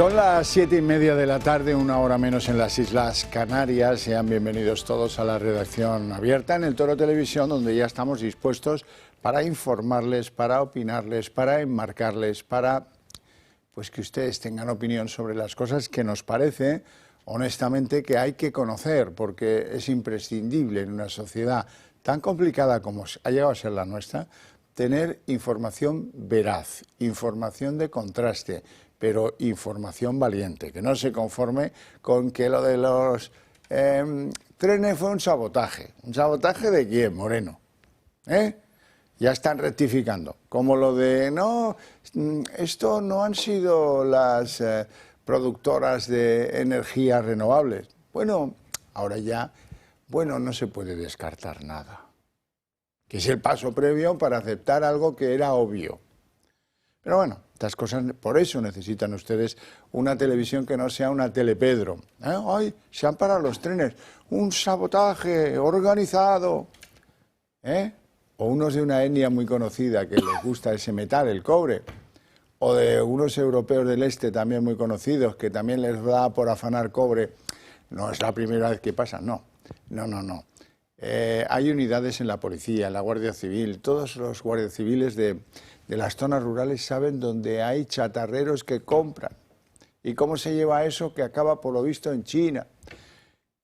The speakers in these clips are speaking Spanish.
Son las 7:30 de la tarde, una hora menos en las Islas Canarias. Sean bienvenidos todos a la redacción abierta en el Toro Televisión, donde ya estamos dispuestos para informarles, para opinarles, para enmarcarles, para pues que ustedes tengan opinión sobre las cosas que nos parece, honestamente, que hay que conocer, porque es imprescindible en una sociedad tan complicada como ha llegado a ser la nuestra, tener información veraz, información de contraste, pero información valiente, que no se conforme con que lo de los trenes fue un sabotaje. ¿Un sabotaje de quién, Moreno? Ya están rectificando. Como lo de, no, esto no han sido las productoras de energías renovables. Bueno, ahora ya, bueno, no se puede descartar nada, que es el paso previo para aceptar algo que era obvio. Pero bueno, estas cosas, por eso necesitan ustedes una televisión que no sea una Telepedro. ¡Ay, se han parado los trenes! ¡Un sabotaje organizado! O unos de una etnia muy conocida que les gusta ese metal, el cobre. O de unos europeos del este también muy conocidos que también les da por afanar cobre. No es la primera vez que pasa, no. No. Hay unidades en la policía, en la Guardia Civil, todos los guardias civiles de las zonas rurales saben dónde hay chatarreros que compran. ¿Y cómo se lleva eso que acaba por lo visto en China?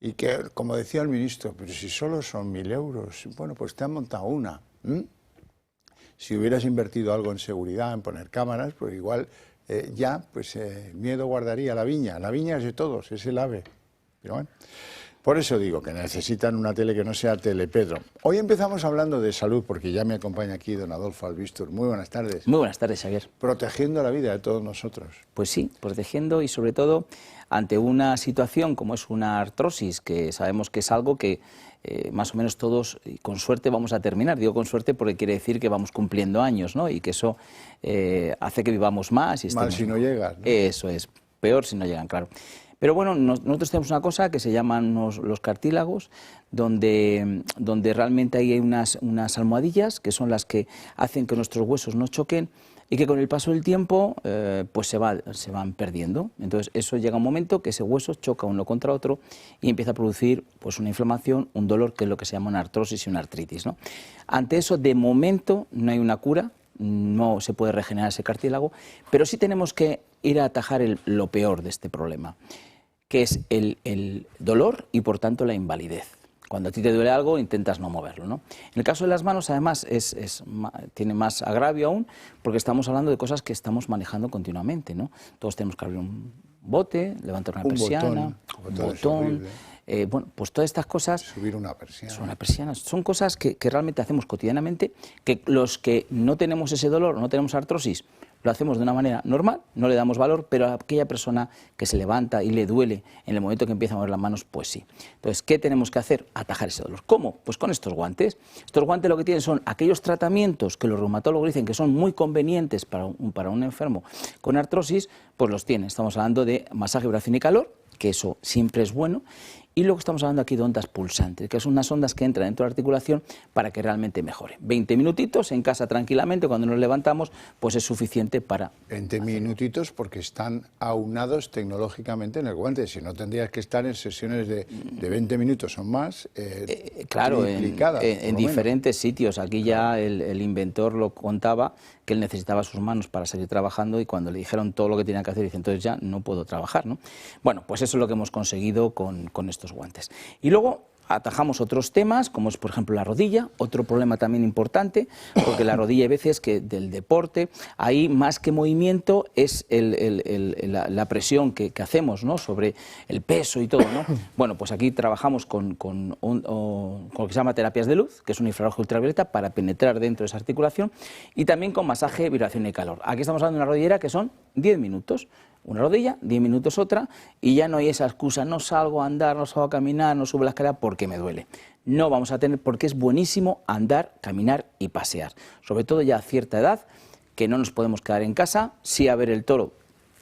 Y que, como decía el ministro, pero si solo son 1.000 euros, bueno, pues te han montado una. Si hubieras invertido algo en seguridad, en poner cámaras, pues igual el miedo guardaría la viña. La viña es de todos, es el ave. Pero bueno, por eso digo que necesitan una tele que no sea Telepedro. Hoy empezamos hablando de salud, porque ya me acompaña aquí don Adolfo Albistur. Muy buenas tardes. Muy buenas tardes, Xavier. Protegiendo la vida de todos nosotros. Pues sí, protegiendo y sobre todo ante una situación como es una artrosis, que sabemos que es algo que más o menos todos, con suerte, vamos a terminar. Digo con suerte porque quiere decir que vamos cumpliendo años, ¿no? Y que eso hace que vivamos más. Y mal si no llegas, ¿no? Eso es, peor si no llegan, claro. Pero bueno, nosotros tenemos una cosa que se llaman los cartílagos, donde realmente hay unas almohadillas que son las que hacen que nuestros huesos no choquen y que con el paso del tiempo pues se van perdiendo. Entonces eso llega un momento que ese hueso choca uno contra otro y empieza a producir pues una inflamación, un dolor, que es lo que se llama una artrosis y una artritis, ¿no? Ante eso, de momento, no hay una cura. No se puede regenerar ese cartílago, pero sí tenemos que ir a atajar lo peor de este problema, que es el dolor y por tanto la invalidez. Cuando a ti te duele algo, intentas no moverlo, ¿no? En el caso de las manos, además, tiene más agravio aún, porque estamos hablando de cosas que estamos manejando continuamente, ¿no? Todos tenemos que abrir un bote, levantar una persiana, un botón. Bueno, pues todas estas cosas... Subir una persiana. Una persiana. Son cosas que realmente hacemos cotidianamente, que los que no tenemos ese dolor, no tenemos artrosis, lo hacemos de una manera normal, no le damos valor, pero a aquella persona que se levanta y le duele en el momento que empieza a mover las manos, pues sí. Entonces, ¿qué tenemos que hacer? Atajar ese dolor. ¿Cómo? Pues con estos guantes. Estos guantes lo que tienen son aquellos tratamientos que los reumatólogos dicen que son muy convenientes para un enfermo con artrosis, pues los tienen. Estamos hablando de masaje, vibración y calor, que eso siempre es bueno. Y luego estamos hablando aquí de ondas pulsantes, que son unas ondas que entran dentro de la articulación para que realmente mejore. 20 minutitos en casa tranquilamente, cuando nos levantamos, pues es suficiente para... 20 minutitos porque están aunados tecnológicamente en el guante, si no tendrías que estar en sesiones de 20 minutos o más, claro, en diferentes sitios. Aquí ya el inventor lo contaba, que él necesitaba sus manos para seguir trabajando y cuando le dijeron todo lo que tenía que hacer, dice, entonces ya no puedo trabajar, ¿no? Bueno, pues eso es lo que hemos conseguido con estos guantes. Y luego atajamos otros temas, como es por ejemplo la rodilla, otro problema también importante, porque la rodilla hay veces que del deporte, ahí más que movimiento es la presión que hacemos, ¿no?, sobre el peso y todo, ¿no? Bueno, pues aquí trabajamos con lo que se llama terapias de luz, que es un infrarrojo ultravioleta para penetrar dentro de esa articulación, y también con masaje, vibración y calor. Aquí estamos hablando de una rodillera que son 10 minutos. Una rodilla, 10 minutos otra, y ya no hay esa excusa, no salgo a andar, no salgo a caminar, no subo la escalera porque me duele. No vamos a tener, porque es buenísimo andar, caminar y pasear. Sobre todo ya a cierta edad, que no nos podemos quedar en casa, sí a ver el toro,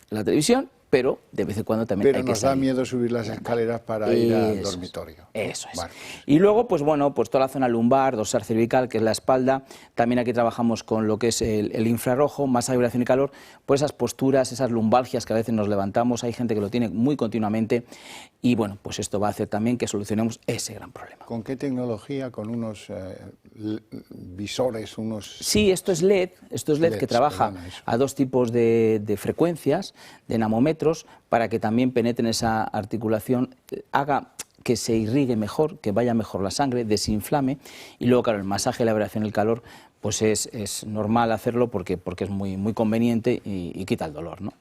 la televisión, pero de vez en cuando también Pero hay que nos da salir. miedo subir las escaleras para ir al Eso es, dormitorio. Eso es. Vale. Y luego, pues bueno, pues toda la zona lumbar, dorsal cervical, que es la espalda. También aquí trabajamos con lo que es el infrarrojo, masa, vibración y calor, por esas posturas, esas lumbalgias que a veces nos levantamos. Hay gente que lo tiene muy continuamente y bueno, pues esto va a hacer también que solucionemos ese gran problema. ¿Con qué tecnología? ¿Con unos visores? Sí, esto es LED LEDs, que trabaja perdona, eso. a 2 tipos de frecuencias, de nanómetros, para que también penetren esa articulación, haga que se irrigue mejor, que vaya mejor la sangre, desinflame, y luego, claro, el masaje, la vibración, el calor, pues es normal hacerlo porque es muy conveniente y quita el dolor, ¿no?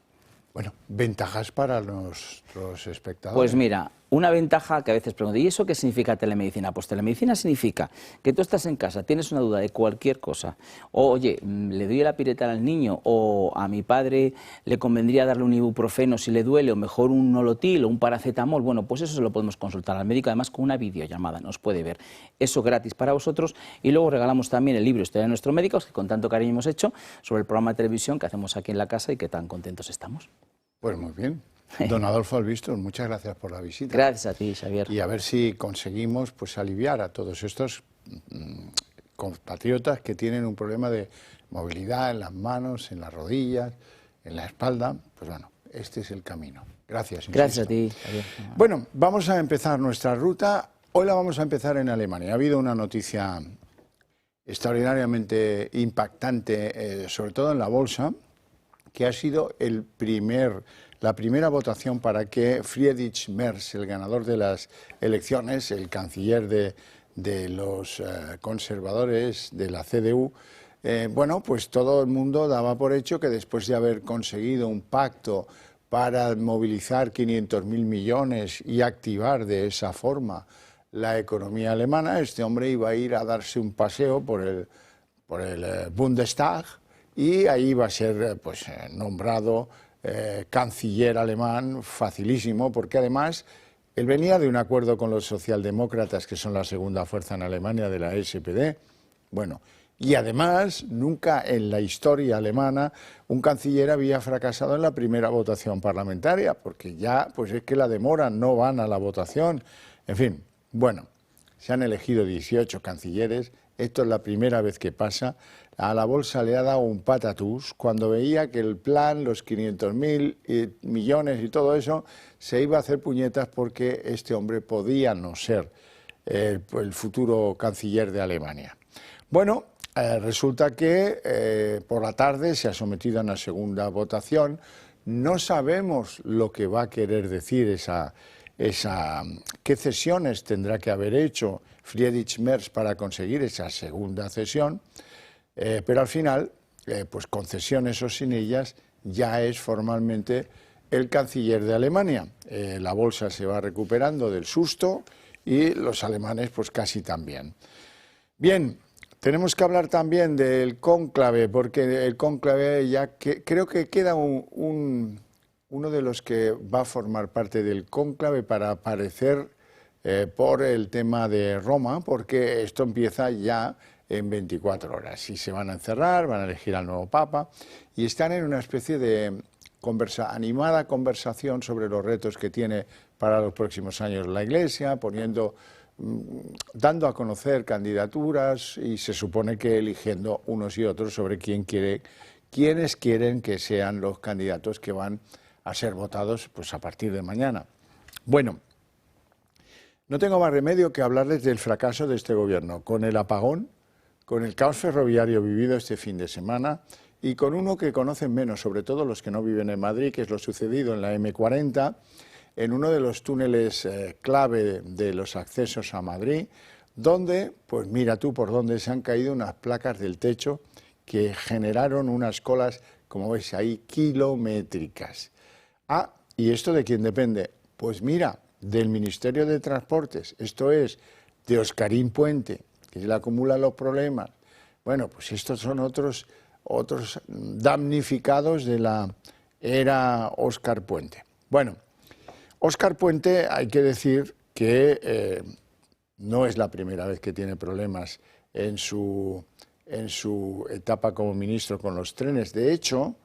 Bueno, ventajas para nuestros espectadores. Pues mira, una ventaja que a veces pregunto, ¿y eso qué significa telemedicina? Pues telemedicina significa que tú estás en casa, tienes una duda de cualquier cosa, o oye, le doy la piretal al niño, o a mi padre le convendría darle un ibuprofeno si le duele, o mejor un nolotil o un paracetamol, bueno, pues eso se lo podemos consultar al médico, además con una videollamada, nos puede ver. Eso gratis para vosotros, y luego regalamos también el libro Historia de nuestros médicos, que con tanto cariño hemos hecho, sobre el programa de televisión que hacemos aquí en la casa y que tan contentos estamos. Pues muy bien. Don Adolfo Albiston, muchas gracias por la visita. Gracias a ti, Xavier. Y a ver si conseguimos pues aliviar a todos estos compatriotas que tienen un problema de movilidad en las manos, en las rodillas, en la espalda. Pues bueno, este es el camino. Gracias. Gracias a insisto. ti, Xavier. Bueno, vamos a empezar nuestra ruta. Hoy la vamos a empezar en Alemania. Ha habido una noticia extraordinariamente impactante, sobre todo en la bolsa, que ha sido la primera votación para que Friedrich Merz, el ganador de las elecciones, el canciller de los conservadores de la CDU, bueno, pues todo el mundo daba por hecho que después de haber conseguido un pacto para movilizar 500.000 millones y activar de esa forma la economía alemana, este hombre iba a ir a darse un paseo por el Bundestag, y ahí va a ser pues, nombrado canciller alemán facilísimo, porque además él venía de un acuerdo con los socialdemócratas, que son la segunda fuerza en Alemania de la SPD. Bueno, y además nunca en la historia alemana un canciller había fracasado en la primera votación parlamentaria, porque ya pues es que la demora, no van a la votación. En fin, bueno, se han elegido 18 cancilleres. Esto es la primera vez que pasa. A la bolsa le ha dado un patatús cuando veía que el plan, los 500.000 millones y todo eso, se iba a hacer puñetas porque este hombre podía no ser el futuro canciller de Alemania. Bueno, resulta que por la tarde se ha sometido a una segunda votación. No sabemos lo que va a querer decir qué cesiones tendrá que haber hecho Friedrich Merz para conseguir esa segunda cesión, pero al final, pues con cesiones o sin ellas, ya es formalmente el canciller de Alemania. La bolsa se va recuperando del susto y los alemanes pues casi también. Bien, tenemos que hablar también del cónclave, porque el cónclave ya creo que queda uno de los que va a formar parte del cónclave para aparecer por el tema de Roma, porque esto empieza ya en 24 horas y se van a encerrar, van a elegir al nuevo Papa y están en una especie de animada conversación sobre los retos que tiene para los próximos años la Iglesia, dando a conocer candidaturas y se supone que eligiendo unos y otros sobre quiénes quieren que sean los candidatos que van a ser votados pues, a partir de mañana. Bueno, no tengo más remedio que hablarles del fracaso de este gobierno, con el apagón, con el caos ferroviario vivido este fin de semana y con uno que conocen menos, sobre todo los que no viven en Madrid, que es lo sucedido en la M40, en uno de los túneles clave de los accesos a Madrid, donde, pues mira tú por dónde se han caído unas placas del techo que generaron unas colas, como veis ahí, kilométricas. Ah, ¿y esto de quién depende? Pues mira, del Ministerio de Transportes, esto es, de Oscarín Puente, que se le acumulan los problemas. Bueno, pues estos son otros damnificados de la era Óscar Puente. Bueno, Óscar Puente, hay que decir que no es la primera vez que tiene problemas en su etapa como ministro con los trenes. De hecho,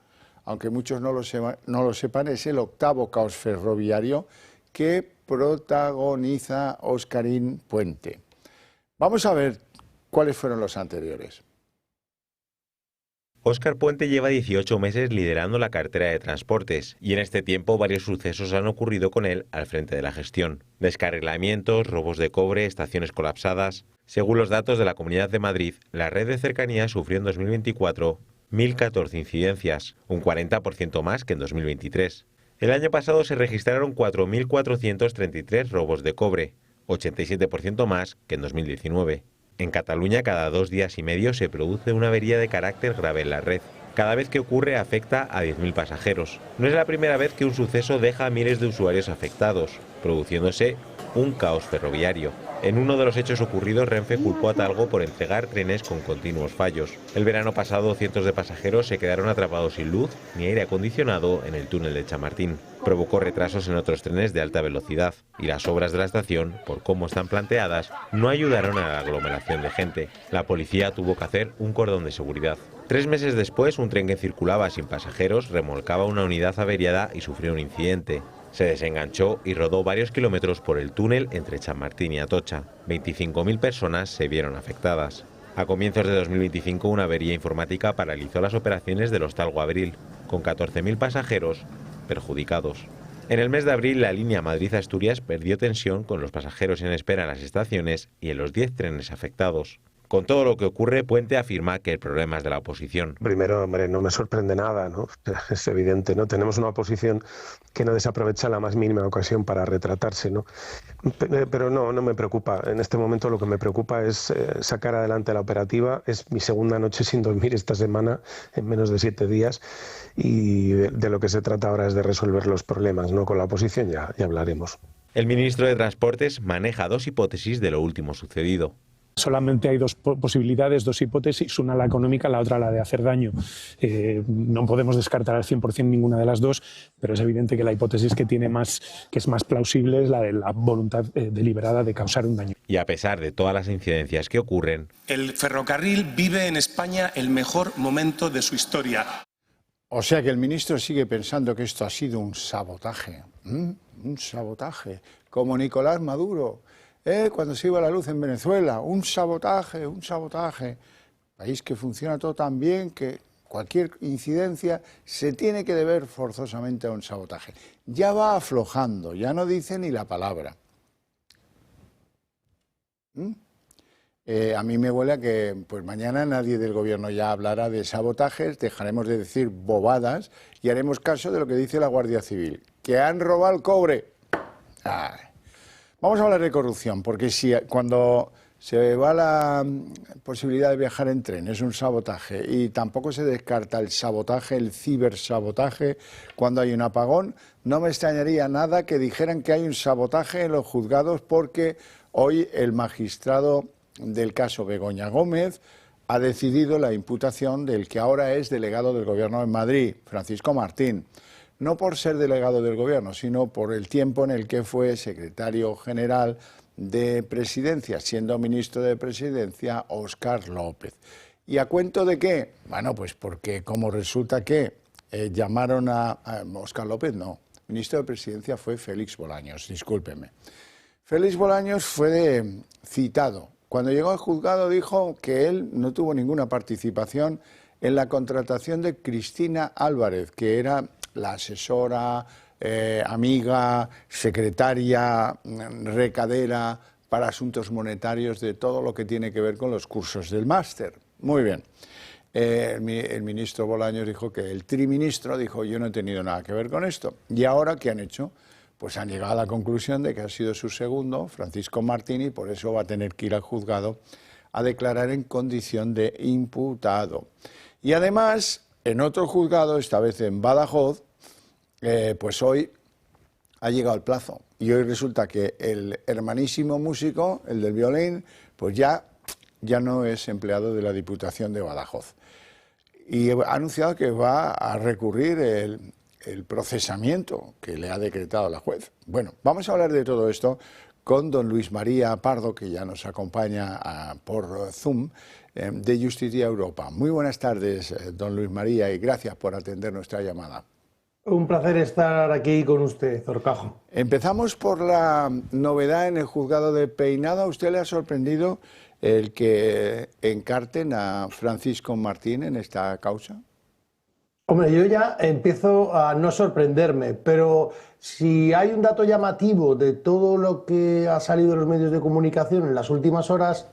aunque muchos no lo sepan, es el octavo caos ferroviario que protagoniza Óscarín Puente. Vamos a ver cuáles fueron los anteriores. Óscar Puente lleva 18 meses liderando la cartera de transportes y en este tiempo varios sucesos han ocurrido con él al frente de la gestión. Descarrilamientos, robos de cobre, estaciones colapsadas. Según los datos de la Comunidad de Madrid, la red de cercanías sufrió en 2024 1.014 incidencias, un 40% más que en 2023. El año pasado se registraron 4.433 robos de cobre, 87% más que en 2019. En Cataluña, cada 2 días y medio se produce una avería de carácter grave en la red. Cada vez que ocurre afecta a 10.000 pasajeros. No es la primera vez que un suceso deja a miles de usuarios afectados, produciéndose un caos ferroviario. En uno de los hechos ocurridos, Renfe culpó a Talgo por entregar trenes con continuos fallos. El verano pasado, cientos de pasajeros se quedaron atrapados sin luz ni aire acondicionado en el túnel de Chamartín. Provocó retrasos en otros trenes de alta velocidad y las obras de la estación, por cómo están planteadas, no ayudaron a la aglomeración de gente. La policía tuvo que hacer un cordón de seguridad. 3 meses después, un tren que circulaba sin pasajeros remolcaba una unidad averiada y sufrió un incidente. Se desenganchó y rodó varios kilómetros por el túnel entre Chamartín y Atocha. 25.000 personas se vieron afectadas. A comienzos de 2025, una avería informática paralizó las operaciones de los Talgo Abril, con 14.000 pasajeros perjudicados. En el mes de abril, la línea Madrid-Asturias perdió tensión con los pasajeros en espera en las estaciones y en los 10 trenes afectados. Con todo lo que ocurre, Puente afirma que el problema es de la oposición. Primero, hombre, no me sorprende nada, ¿no? Es evidente, ¿no? Tenemos una oposición que no desaprovecha la más mínima ocasión para retratarse, ¿no? Pero no me preocupa. En este momento lo que me preocupa es sacar adelante la operativa. Es mi segunda noche sin dormir esta semana, en menos de 7 días, y de lo que se trata ahora es de resolver los problemas, ¿no? Con la oposición ya hablaremos. El ministro de Transportes maneja 2 hipótesis de lo último sucedido. Solamente hay 2 posibilidades, 2 hipótesis, una la económica, la otra la de hacer daño. No podemos descartar al 100% ninguna de las 2, pero es evidente que la hipótesis que es más plausible es la de la voluntad deliberada de causar un daño. Y a pesar de todas las incidencias que ocurren, el ferrocarril vive en España el mejor momento de su historia. O sea que el ministro sigue pensando que esto ha sido un sabotaje. Un sabotaje, como Nicolás Maduro. Cuando se iba la luz en Venezuela, un sabotaje, país que funciona todo tan bien que cualquier incidencia se tiene que deber forzosamente a un sabotaje. Ya va aflojando, ya no dice ni la palabra. A mí me huele a que pues mañana nadie del gobierno ya hablará de sabotajes, dejaremos de decir bobadas y haremos caso de lo que dice la Guardia Civil, que han robado el cobre. Vamos a hablar de corrupción, porque si cuando se va la posibilidad de viajar en tren es un sabotaje y tampoco se descarta el sabotaje, el cibersabotaje cuando hay un apagón, no me extrañaría nada que dijeran que hay un sabotaje en los juzgados porque hoy el magistrado del caso Begoña Gómez ha decidido la imputación del que ahora es delegado del Gobierno en Madrid, Francisco Martín. No por ser delegado del Gobierno, sino por el tiempo en el que fue secretario general de Presidencia, siendo ministro de Presidencia Óscar López. ¿Y a cuento de qué? Bueno, pues porque como resulta que llamaron a Óscar López, no, ministro de Presidencia fue Félix Bolaños, discúlpeme. Félix Bolaños fue citado. Cuando llegó al juzgado dijo que él no tuvo ninguna participación en la contratación de Cristina Álvarez, que era la asesora, amiga, secretaria, recadera para asuntos monetarios de todo lo que tiene que ver con los cursos del máster. Muy bien. El ministro Bolaños dijo que el triministro dijo yo no he tenido nada que ver con esto. ¿Y ahora qué han hecho? Pues han llegado a la conclusión de que ha sido su segundo, Francisco Martín, y por eso va a tener que ir al juzgado a declarar en condición de imputado. Y además, en otro juzgado, esta vez en Badajoz, pues hoy ha llegado el plazo. Y hoy resulta que el hermanísimo músico, el del violín, pues ya no es empleado de la Diputación de Badajoz. Y ha anunciado que va a recurrir el procesamiento que le ha decretado la juez. Bueno, vamos a hablar de todo esto con don Luis María Pardo, que ya nos acompaña por Zoom, de Justitia Europa. Muy buenas tardes, don Luis María, y gracias por atender nuestra llamada. Un placer estar aquí con usted, Horcajo. Empezamos por la novedad en el juzgado de Peinado. ¿A usted le ha sorprendido el que encarten a Francisco Martín en esta causa? Hombre, yo ya empiezo a no sorprenderme, pero si hay un dato llamativo de todo lo que ha salido en los medios de comunicación en las últimas horas,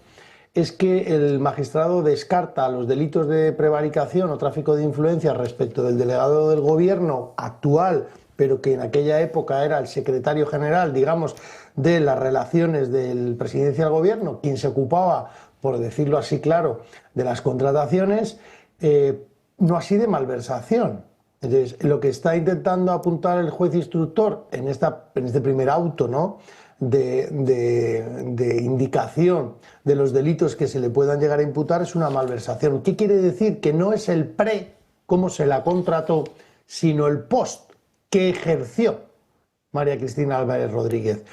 es que el magistrado descarta los delitos de prevaricación o tráfico de influencias respecto del delegado del gobierno actual, pero que en aquella época era el secretario general, digamos, de las relaciones del presidencia del gobierno, quien se ocupaba, por decirlo así claro, de las contrataciones, no así de malversación. Entonces, lo que está intentando apuntar el juez instructor en este primer auto, ¿no?, de indicación de los delitos que se le puedan llegar a imputar es una malversación. ¿Qué quiere decir? Que no es el pre, cómo se la contrató, sino el post, que ejerció María Cristina Álvarez Rodríguez.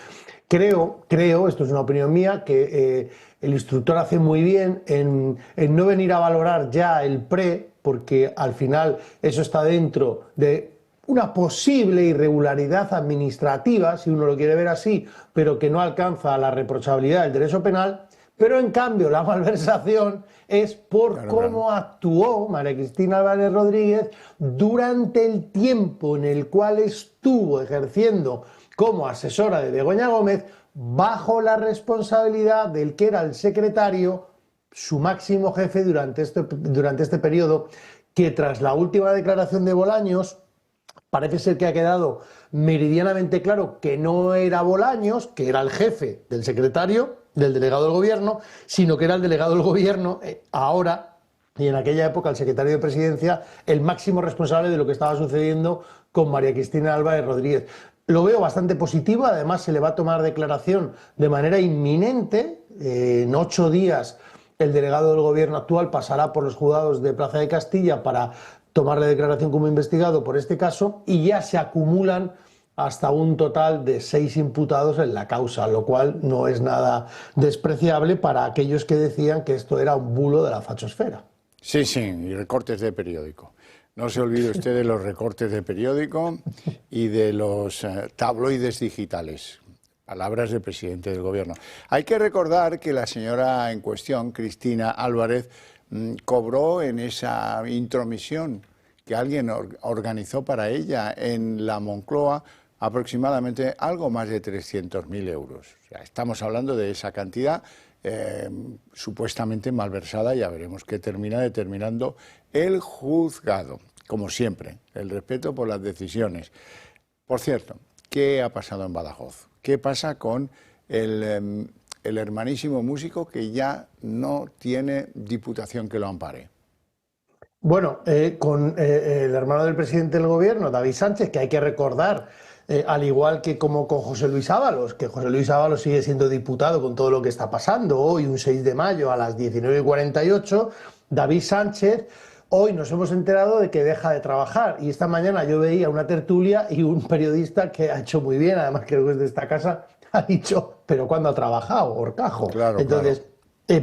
Creo, esto es una opinión mía, que el instructor hace muy bien en no venir a valorar ya el pre, porque al final eso está dentro de una posible irregularidad administrativa, si uno lo quiere ver así, pero que no alcanza la reprochabilidad del derecho penal, pero en cambio la malversación es por cómo actuó María Cristina Álvarez Rodríguez durante el tiempo en el cual estuvo ejerciendo como asesora de Begoña Gómez bajo la responsabilidad del que era el secretario, su máximo jefe durante este periodo, que tras la última declaración de Bolaños parece ser que ha quedado meridianamente claro que no era Bolaños, que era el jefe del secretario, del delegado del gobierno, sino que era el delegado del gobierno ahora, y en aquella época el secretario de Presidencia, el máximo responsable de lo que estaba sucediendo con María Cristina Álvarez Rodríguez. Lo veo bastante positivo, además se le va a tomar declaración de manera inminente. En 8 días el delegado del gobierno actual pasará por los juzgados de Plaza de Castilla para tomarle declaración como investigado por este caso, y ya se acumulan hasta un total de 6 imputados en la causa, lo cual no es nada despreciable para aquellos que decían que esto era un bulo de la fachosfera. Sí, y recortes de periódico. No se olvide usted de los recortes de periódico y de los tabloides digitales. Palabras del presidente del gobierno. Hay que recordar que la señora en cuestión, Cristina Álvarez, cobró en esa intromisión que alguien organizó para ella en la Moncloa aproximadamente algo más de 300.000 euros. O sea, estamos hablando de esa cantidad supuestamente malversada. Ya veremos qué termina determinando el juzgado. Como siempre, el respeto por las decisiones. Por cierto, ¿qué ha pasado en Badajoz? ¿Qué pasa con el hermanísimo músico que ya no tiene diputación que lo ampare? Bueno, con el hermano del presidente del gobierno, David Sánchez, que hay que recordar, al igual que como con José Luis Ábalos, que José Luis Ábalos sigue siendo diputado con todo lo que está pasando. Hoy, un 6 de mayo a las 19:48, David Sánchez, hoy nos hemos enterado de que deja de trabajar, y esta mañana yo veía una tertulia y un periodista que ha hecho muy bien, además creo que es de esta casa, ha dicho, ¿pero cuándo ha trabajado, Horcajo? Claro, entonces,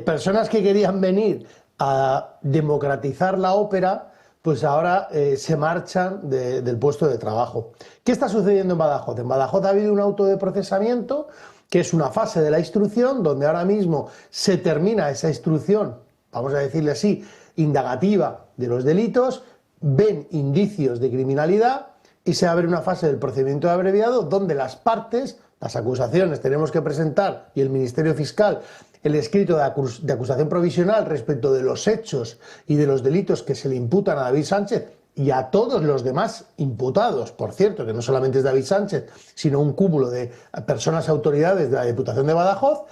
personas que querían venir a democratizar la ópera, pues ahora se marchan del puesto de trabajo. ¿Qué está sucediendo en Badajoz? En Badajoz ha habido un auto de procesamiento, que es una fase de la instrucción, donde ahora mismo se termina esa instrucción, vamos a decirle así, indagativa de los delitos, ven indicios de criminalidad y se abre una fase del procedimiento de abreviado donde las partes, las acusaciones, tenemos que presentar, y el Ministerio Fiscal, el escrito de acusación provisional respecto de los hechos y de los delitos que se le imputan a David Sánchez y a todos los demás imputados, por cierto, que no solamente es David Sánchez, sino un cúmulo de personas y autoridades de la Diputación de Badajoz,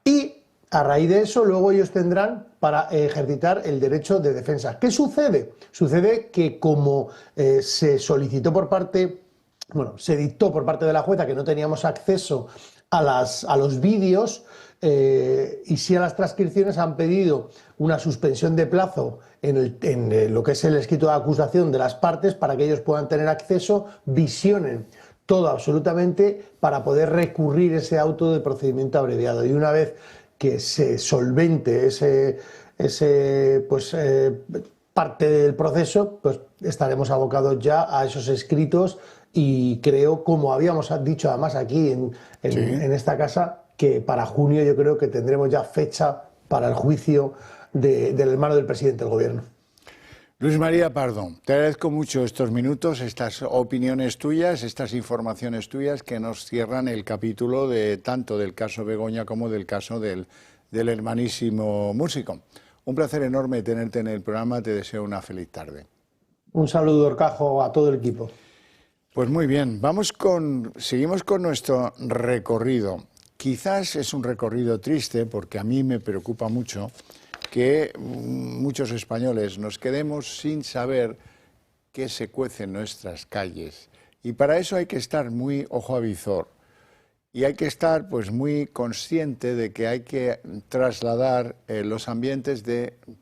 y a raíz de eso luego ellos tendrán para ejercitar el derecho de defensa. ¿Qué sucede? Sucede que como se solicitó por parte, se dictó por parte de la jueza que no teníamos acceso a los vídeos, y sí a las transcripciones, han pedido una suspensión de plazo en lo que es el escrito de acusación de las partes para que ellos puedan tener acceso, visionen todo absolutamente para poder recurrir ese auto de procedimiento abreviado. Y una vez que se solvente parte del proceso, pues estaremos abocados ya a esos escritos y creo, como habíamos dicho además aquí en esta casa, que para junio yo creo que tendremos ya fecha para el juicio del hermano del presidente del gobierno. Luis María Pardo, te agradezco mucho estos minutos, estas opiniones tuyas, estas informaciones tuyas que nos cierran el capítulo de tanto del caso Begoña como del caso del hermanísimo músico. Un placer enorme tenerte en el programa, te deseo una feliz tarde. Un saludo, Orcajo, a todo el equipo. Pues muy bien, seguimos con nuestro recorrido. Quizás es un recorrido triste porque a mí me preocupa mucho que muchos españoles nos quedemos sin saber qué se cuece en nuestras calles. Y para eso hay que estar muy ojo a visor. Y hay que estar pues muy consciente de que hay que trasladar los ambientes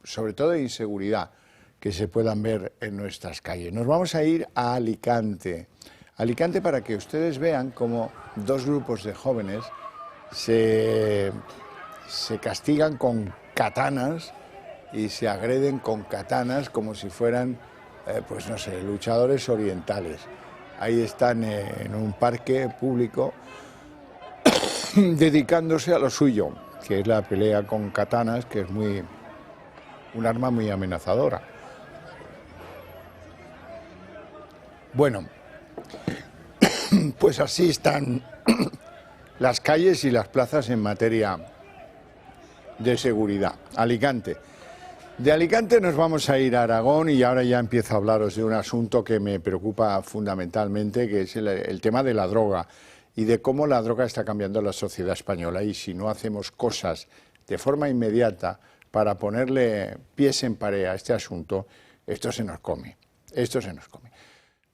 sobre todo de inseguridad, que se puedan ver en nuestras calles. Nos vamos a ir a Alicante. Alicante para que ustedes vean cómo dos grupos de jóvenes se castigan con katanas y se agreden con katanas como si fueran, pues no sé, luchadores orientales. Ahí están en un parque público dedicándose a lo suyo, que es la pelea con katanas, que es un arma muy amenazadora. Bueno, pues así están las calles y las plazas en materia de seguridad. Alicante. De Alicante nos vamos a ir a Aragón y ahora ya empiezo a hablaros de un asunto que me preocupa fundamentalmente, que es el tema de la droga y de cómo la droga está cambiando la sociedad española, y si no hacemos cosas de forma inmediata para ponerle pies en pared a este asunto, esto se nos come.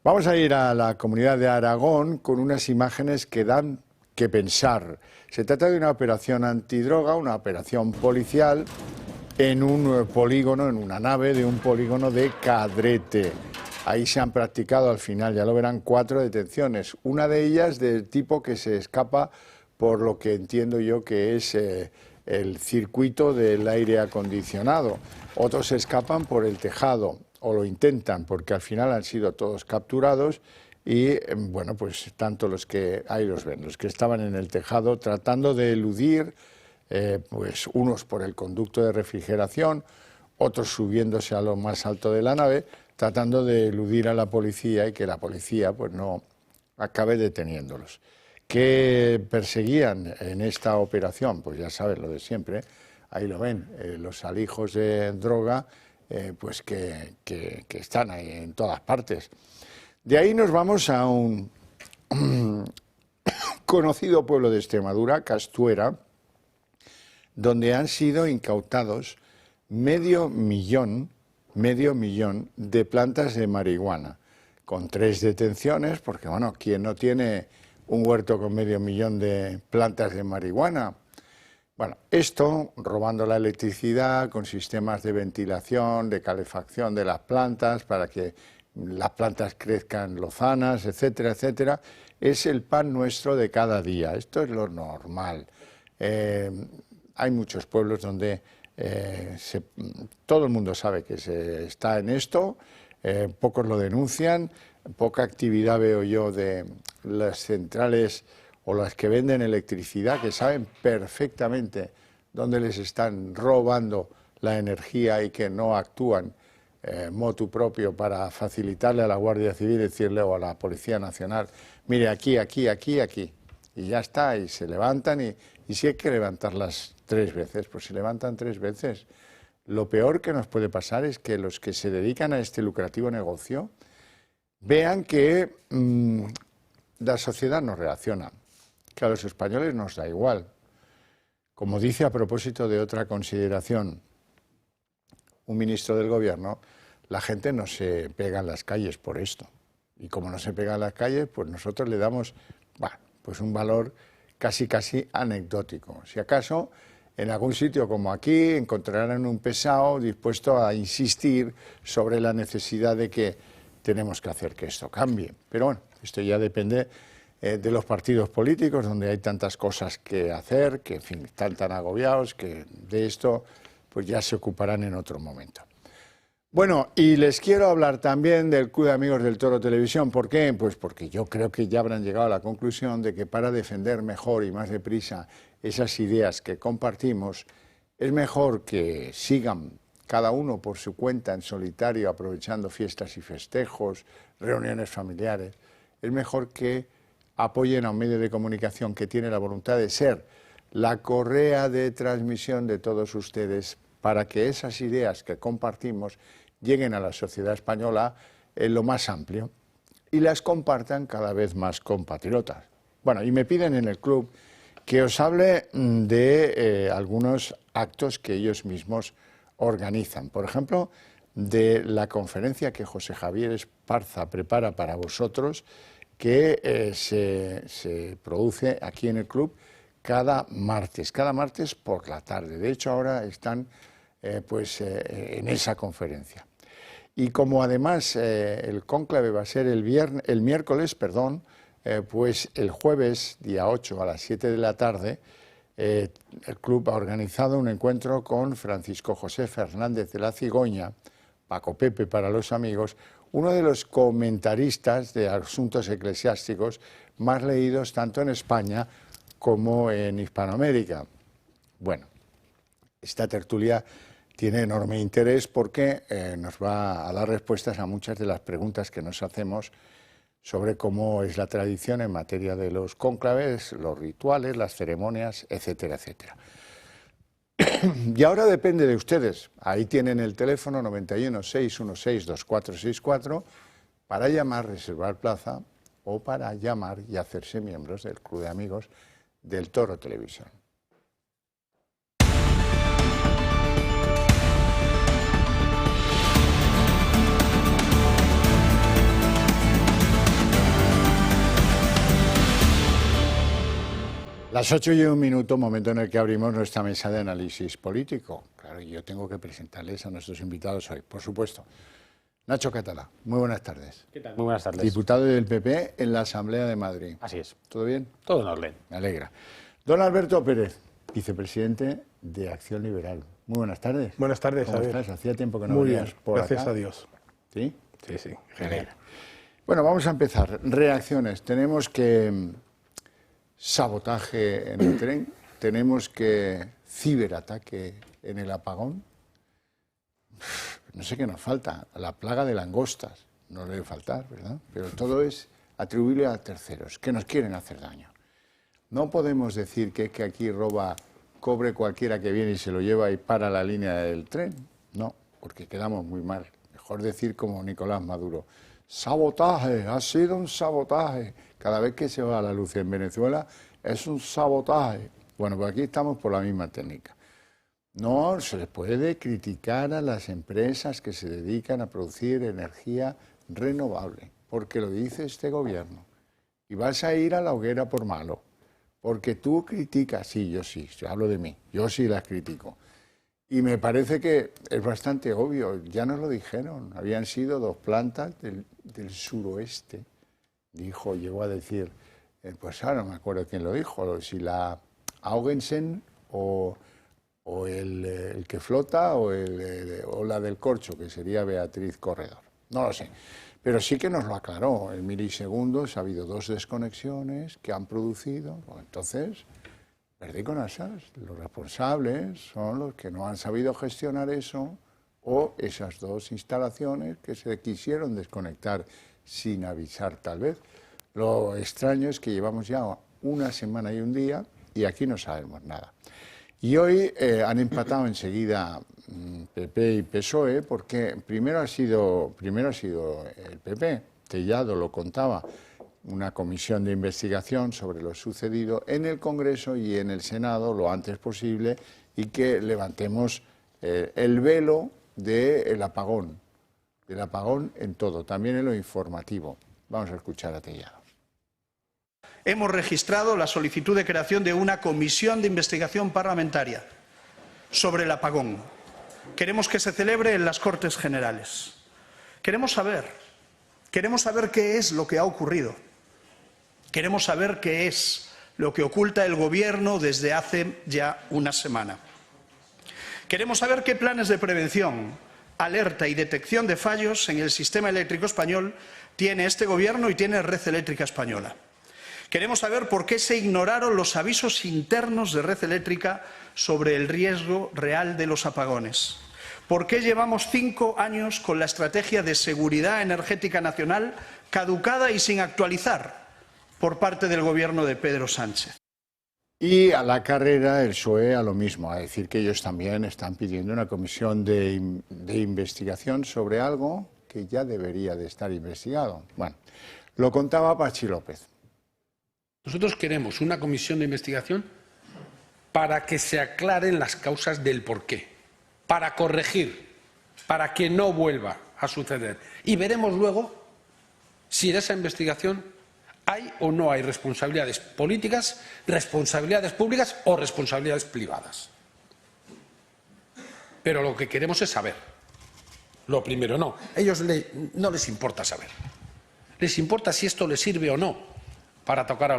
Vamos a ir a la comunidad de Aragón con unas imágenes que dan que pensar. Se trata de una operación antidroga, una operación policial en un polígono, en una nave de un polígono de Cadrete. Ahí se han practicado, al final ya lo verán, 4 detenciones. Una de ellas del tipo que se escapa por lo que entiendo yo que es el circuito del aire acondicionado. Otros se escapan por el tejado, o lo intentan, porque al final han sido todos capturados. Y bueno, pues tanto los que, ahí los ven, los que estaban en el tejado tratando de eludir, pues unos por el conducto de refrigeración, otros subiéndose a lo más alto de la nave, tratando de eludir a la policía y que la policía pues no acabe deteniéndolos. ¿Qué perseguían en esta operación? Pues ya saben, lo de siempre, ahí lo ven, los alijos de droga, pues que están ahí en todas partes. De ahí nos vamos a un conocido pueblo de Extremadura, Castuera, donde han sido incautados medio millón de plantas de marihuana, con 3 detenciones, porque bueno, ¿quién no tiene un huerto con medio millón de plantas de marihuana? Bueno, esto robando la electricidad con sistemas de ventilación, de calefacción de las plantas para que las plantas crezcan lozanas, etcétera, etcétera, es el pan nuestro de cada día. Esto es lo normal. Hay muchos pueblos donde todo el mundo sabe que se está en esto, pocos lo denuncian, poca actividad veo yo de las centrales o las que venden electricidad, que saben perfectamente dónde les están robando la energía y que no actúan motu propio para facilitarle a la Guardia Civil, decirle, o a la Policía Nacional, mire, aquí, y ya está, y se levantan, y si hay que levantarlas 3 veces, pues se levantan 3 veces. Lo peor que nos puede pasar es que los que se dedican a este lucrativo negocio vean que la sociedad no reacciona, que a los españoles nos da igual. Como dice a propósito de otra consideración un ministro del gobierno, la gente no se pega en las calles por esto. Y como no se pega en las calles, pues nosotros le damos pues un valor casi anecdótico. Si acaso, en algún sitio como aquí, encontrarán un pesado dispuesto a insistir sobre la necesidad de que tenemos que hacer que esto cambie. Pero bueno, esto ya depende de los partidos políticos, donde hay tantas cosas que hacer, que en fin, están tan agobiados, que de esto pues ya se ocuparán en otro momento. Bueno, y les quiero hablar también del Club de Amigos del Toro Televisión. ¿Por qué? Pues porque yo creo que ya habrán llegado a la conclusión de que para defender mejor y más deprisa esas ideas que compartimos, es mejor que sigan cada uno por su cuenta en solitario, aprovechando fiestas y festejos, reuniones familiares. Es mejor que apoyen a un medio de comunicación que tiene la voluntad de ser la correa de transmisión de todos ustedes para que esas ideas que compartimos lleguen a la sociedad española en lo más amplio y las compartan cada vez más compatriotas. Bueno, y me piden en el club que os hable de algunos actos que ellos mismos organizan. Por ejemplo, de la conferencia que José Javier Esparza prepara para vosotros, que se produce aquí en el club cada martes por la tarde. De hecho, ahora están en esa conferencia. Y como además el cónclave va a ser el miércoles, pues el jueves, día 8, a las 7 de la tarde, el club ha organizado un encuentro con Francisco José Fernández de la Cigoña, Paco Pepe para los amigos, uno de los comentaristas de asuntos eclesiásticos más leídos tanto en España como en Hispanoamérica. Bueno, esta tertulia tiene enorme interés porque nos va a dar respuestas a muchas de las preguntas que nos hacemos sobre cómo es la tradición en materia de los cónclaves, los rituales, las ceremonias, etcétera, etcétera. Y ahora depende de ustedes. Ahí tienen el teléfono 91 616 2464 para llamar, reservar plaza o para llamar y hacerse miembros del Club de Amigos del Toro Televisión. Las 8:01, momento en el que abrimos nuestra mesa de análisis político. Claro, yo tengo que presentarles a nuestros invitados hoy, por supuesto. Nacho Catalá, muy buenas tardes. ¿Qué tal? Muy buenas tardes. Diputado del PP en la Asamblea de Madrid. Así es. ¿Todo bien? Todo en orden. Me alegra. Don Alberto Pérez, vicepresidente de Acción Liberal. Muy buenas tardes. Buenas tardes, ¿Cómo Javier? estás? Hacía tiempo que no Muy venías bien, por gracias acá. a Dios. ¿Sí? Sí, sí, Me genial. alegra. Bueno, vamos a empezar. Reacciones. Tenemos que sabotaje en el tren, tenemos que ciberataque en el apagón. No sé qué nos falta, la plaga de langostas, no debe faltar, ¿verdad? Pero todo es atribuible a terceros, que nos quieren hacer daño. No podemos decir que aquí roba cobre cualquiera que viene y se lo lleva y para la línea del tren. No, porque quedamos muy mal. Mejor decir como Nicolás Maduro, sabotaje, ha sido un sabotaje. Cada vez que se va la luz en Venezuela es un sabotaje. Bueno, pues aquí estamos por la misma técnica. No se les puede criticar a las empresas que se dedican a producir energía renovable, porque lo dice este gobierno. Y vas a ir a la hoguera por malo, porque tú criticas, sí, yo hablo de mí, yo sí las critico. Y me parece que es bastante obvio, ya nos lo dijeron, habían sido 2 plantas del suroeste, llegó a decir, pues ahora no me acuerdo quién lo dijo, si la Augensen o el que flota o la del corcho, que sería Beatriz Corredor. No lo sé, pero sí que nos lo aclaró. En milisegundos ha habido 2 desconexiones que han producido. Pues entonces, perdí con asas. Los responsables son los que no han sabido gestionar eso o esas 2 instalaciones que se quisieron desconectar sin avisar tal vez. Lo extraño es que llevamos ya 1 semana y 1 día y aquí no sabemos nada. Y hoy han empatado enseguida PP y PSOE porque primero ha sido el PP, Tellado lo contaba, una comisión de investigación sobre lo sucedido en el Congreso y en el Senado lo antes posible y que levantemos el velo del apagón en todo, también en lo informativo. Vamos a escuchar a Tellado. Hemos registrado la solicitud de creación de una comisión de investigación parlamentaria sobre el apagón. Queremos que se celebre en las Cortes Generales. Queremos saber qué es lo que ha ocurrido. Queremos saber qué es lo que oculta el Gobierno desde hace ya una semana. Queremos saber qué planes de prevención, alerta y detección de fallos en el sistema eléctrico español tiene este Gobierno y tiene Red Eléctrica Española. Queremos saber por qué se ignoraron los avisos internos de Red Eléctrica sobre el riesgo real de los apagones. ¿Por qué llevamos 5 años con la estrategia de seguridad energética nacional caducada y sin actualizar por parte del Gobierno de Pedro Sánchez? Y a la carrera el PSOE a lo mismo, a decir que ellos también están pidiendo una comisión de investigación sobre algo que ya debería de estar investigado. Bueno, lo contaba Patxi López. Nosotros queremos una comisión de investigación para que se aclaren las causas del porqué, para corregir, para que no vuelva a suceder. Y veremos luego si en esa investigación hay o no hay responsabilidades políticas, responsabilidades públicas o responsabilidades privadas. Pero lo que queremos es saber. Lo primero no. A ellos no les importa saber. Les importa si esto les sirve o no para atacar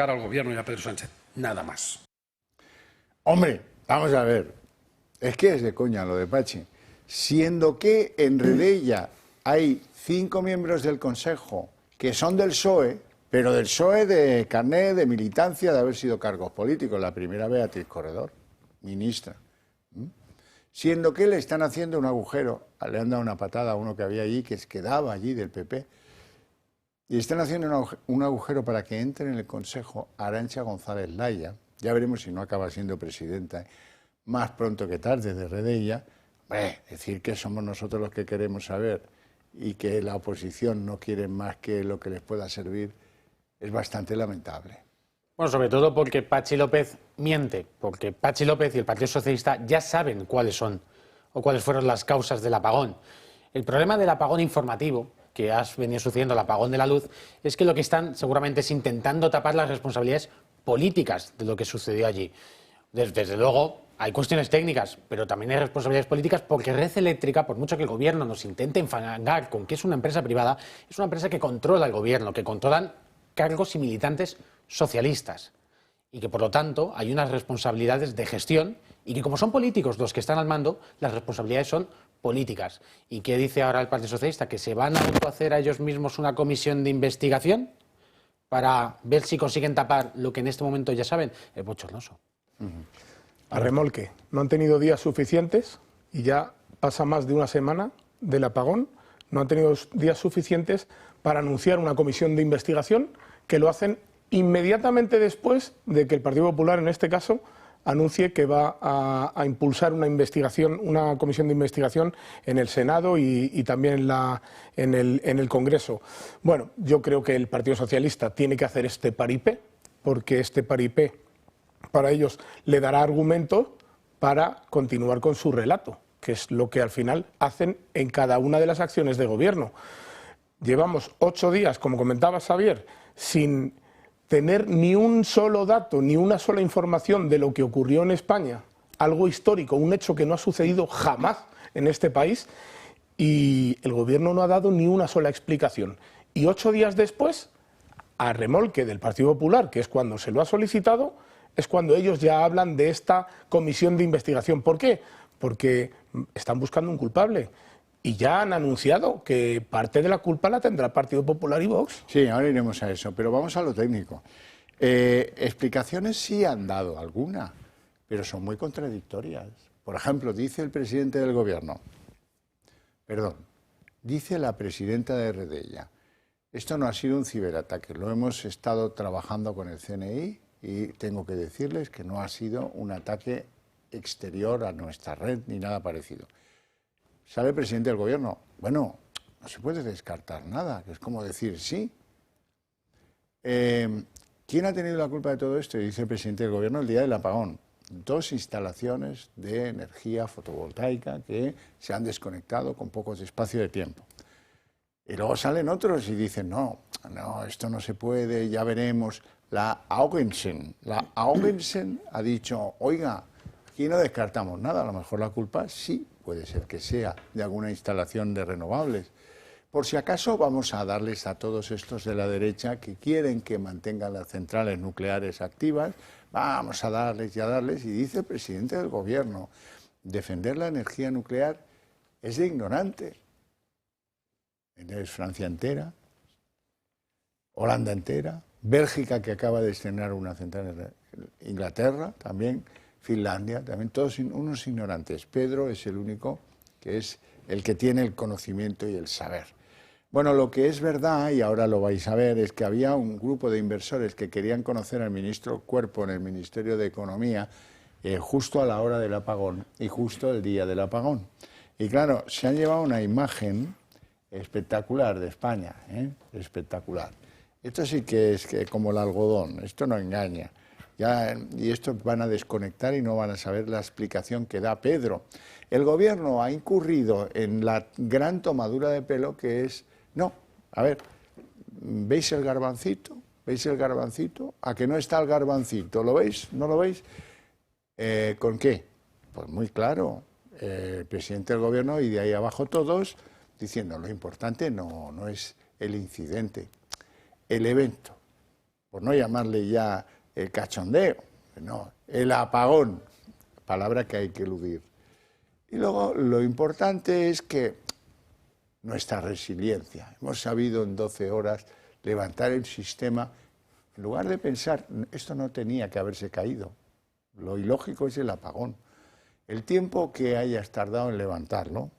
al Gobierno y a Pedro Sánchez. Nada más. Hombre, vamos a ver. Es que es de coña lo de Patxi. Siendo que en Redella hay 5 miembros del Consejo que son del PSOE, pero del PSOE de carné, de militancia, de haber sido cargos políticos. La primera, Beatriz Corredor, ministra. Siendo que le están haciendo un agujero, le han dado una patada a uno que había allí, que quedaba allí del PP, y están haciendo un agujero para que entre en el Consejo Arantxa González Laya, ya veremos si no acaba siendo presidenta, más pronto que tarde, de Redella. Decir que somos nosotros los que queremos saber y que la oposición no quiere más que lo que les pueda servir, es bastante lamentable. Bueno, sobre todo porque Patxi López miente, porque Patxi López y el Partido Socialista ya saben cuáles son o cuáles fueron las causas del apagón. El problema del apagón informativo, que ha venido sucediendo, el apagón de la luz, es que lo que están seguramente es intentando tapar las responsabilidades políticas de lo que sucedió allí. Desde luego hay cuestiones técnicas, pero también hay responsabilidades políticas, porque Red Eléctrica, por mucho que el Gobierno nos intente enfangar con que es una empresa privada, es una empresa que controla el Gobierno, que controlan cargos y militantes socialistas, y que por lo tanto hay unas responsabilidades de gestión, y que como son políticos los que están al mando, las responsabilidades son políticas. ¿Y qué dice ahora el Partido Socialista? ¿Que se van a autohacer a ellos mismos una comisión de investigación para ver si consiguen tapar lo que en este momento ya saben? Es bochornoso. A remolque, no han tenido días suficientes y ya pasa más de una semana del apagón, no han tenido días suficientes para anunciar una comisión de investigación, que lo hacen inmediatamente después de que el Partido Popular, en este caso, anuncie que va a impulsar una investigación, una comisión de investigación en el Senado y también en el Congreso. Bueno, yo creo que el Partido Socialista tiene que hacer este paripé, porque este paripé para ellos le dará argumentos para continuar con su relato, que es lo que al final hacen en cada una de las acciones de gobierno. Llevamos 8 días, como comentaba Xavier, sin tener ni un solo dato, ni una sola información de lo que ocurrió en España, algo histórico, un hecho que no ha sucedido jamás en este país, y el Gobierno no ha dado ni una sola explicación. Y 8 días después, a remolque del Partido Popular, que es cuando se lo ha solicitado, es cuando ellos ya hablan de esta comisión de investigación. ¿Por qué? Porque están buscando un culpable. Y ya han anunciado que parte de la culpa la tendrá el Partido Popular y Vox. Sí, ahora iremos a eso, pero vamos a lo técnico. Explicaciones sí han dado alguna, pero son muy contradictorias. Por ejemplo, dice el presidente del Gobierno, dice la presidenta de Redella, esto no ha sido un ciberataque, lo hemos estado trabajando con el CNI y tengo que decirles que no ha sido un ataque exterior a nuestra red ni nada parecido. Sale el presidente del Gobierno, bueno, no se puede descartar nada, que es como decir sí. ¿Quién ha tenido la culpa de todo esto? Y dice el presidente del Gobierno el día del apagón. 2 instalaciones de energía fotovoltaica que se han desconectado con pocos espacio de tiempo. Y luego salen otros y dicen, no, esto no se puede, ya veremos. La Augensen ha dicho, oiga, aquí no descartamos nada, a lo mejor la culpa sí puede ser que sea de alguna instalación de renovables. Por si acaso vamos a darles a todos estos de la derecha que quieren que mantengan las centrales nucleares activas, vamos a darles y a darles, y dice el presidente del gobierno, defender la energía nuclear es de ignorante. Es Francia entera, Holanda entera, Bélgica, que acaba de estrenar una central, Inglaterra también, Finlandia, también todos unos ignorantes. Pedro es el único que es el que tiene el conocimiento y el saber. Bueno, lo que es verdad, y ahora lo vais a ver, es que había un grupo de inversores que querían conocer al ministro Cuerpo en el Ministerio de Economía justo a la hora del apagón y justo el día del apagón. Y claro, se han llevado una imagen espectacular de España, espectacular. Esto sí que es como el algodón, esto no engaña. Y esto van a desconectar y no van a saber la explicación que da Pedro. El gobierno ha incurrido en la gran tomadura de pelo que es, no, a ver, ¿veis el garbancito? ¿Veis el garbancito? ¿A que no está el garbancito? ¿Lo veis? ¿No lo veis? ¿Con qué? Pues muy claro, el presidente del gobierno y de ahí abajo todos diciendo lo importante no es el incidente, el evento, por no llamarle ya el cachondeo, no, el apagón, palabra que hay que eludir. Y luego lo importante es que nuestra resiliencia, hemos sabido en 12 horas levantar el sistema, en lugar de pensar, esto no tenía que haberse caído, lo ilógico es el apagón. El tiempo que hayas tardado en levantarlo,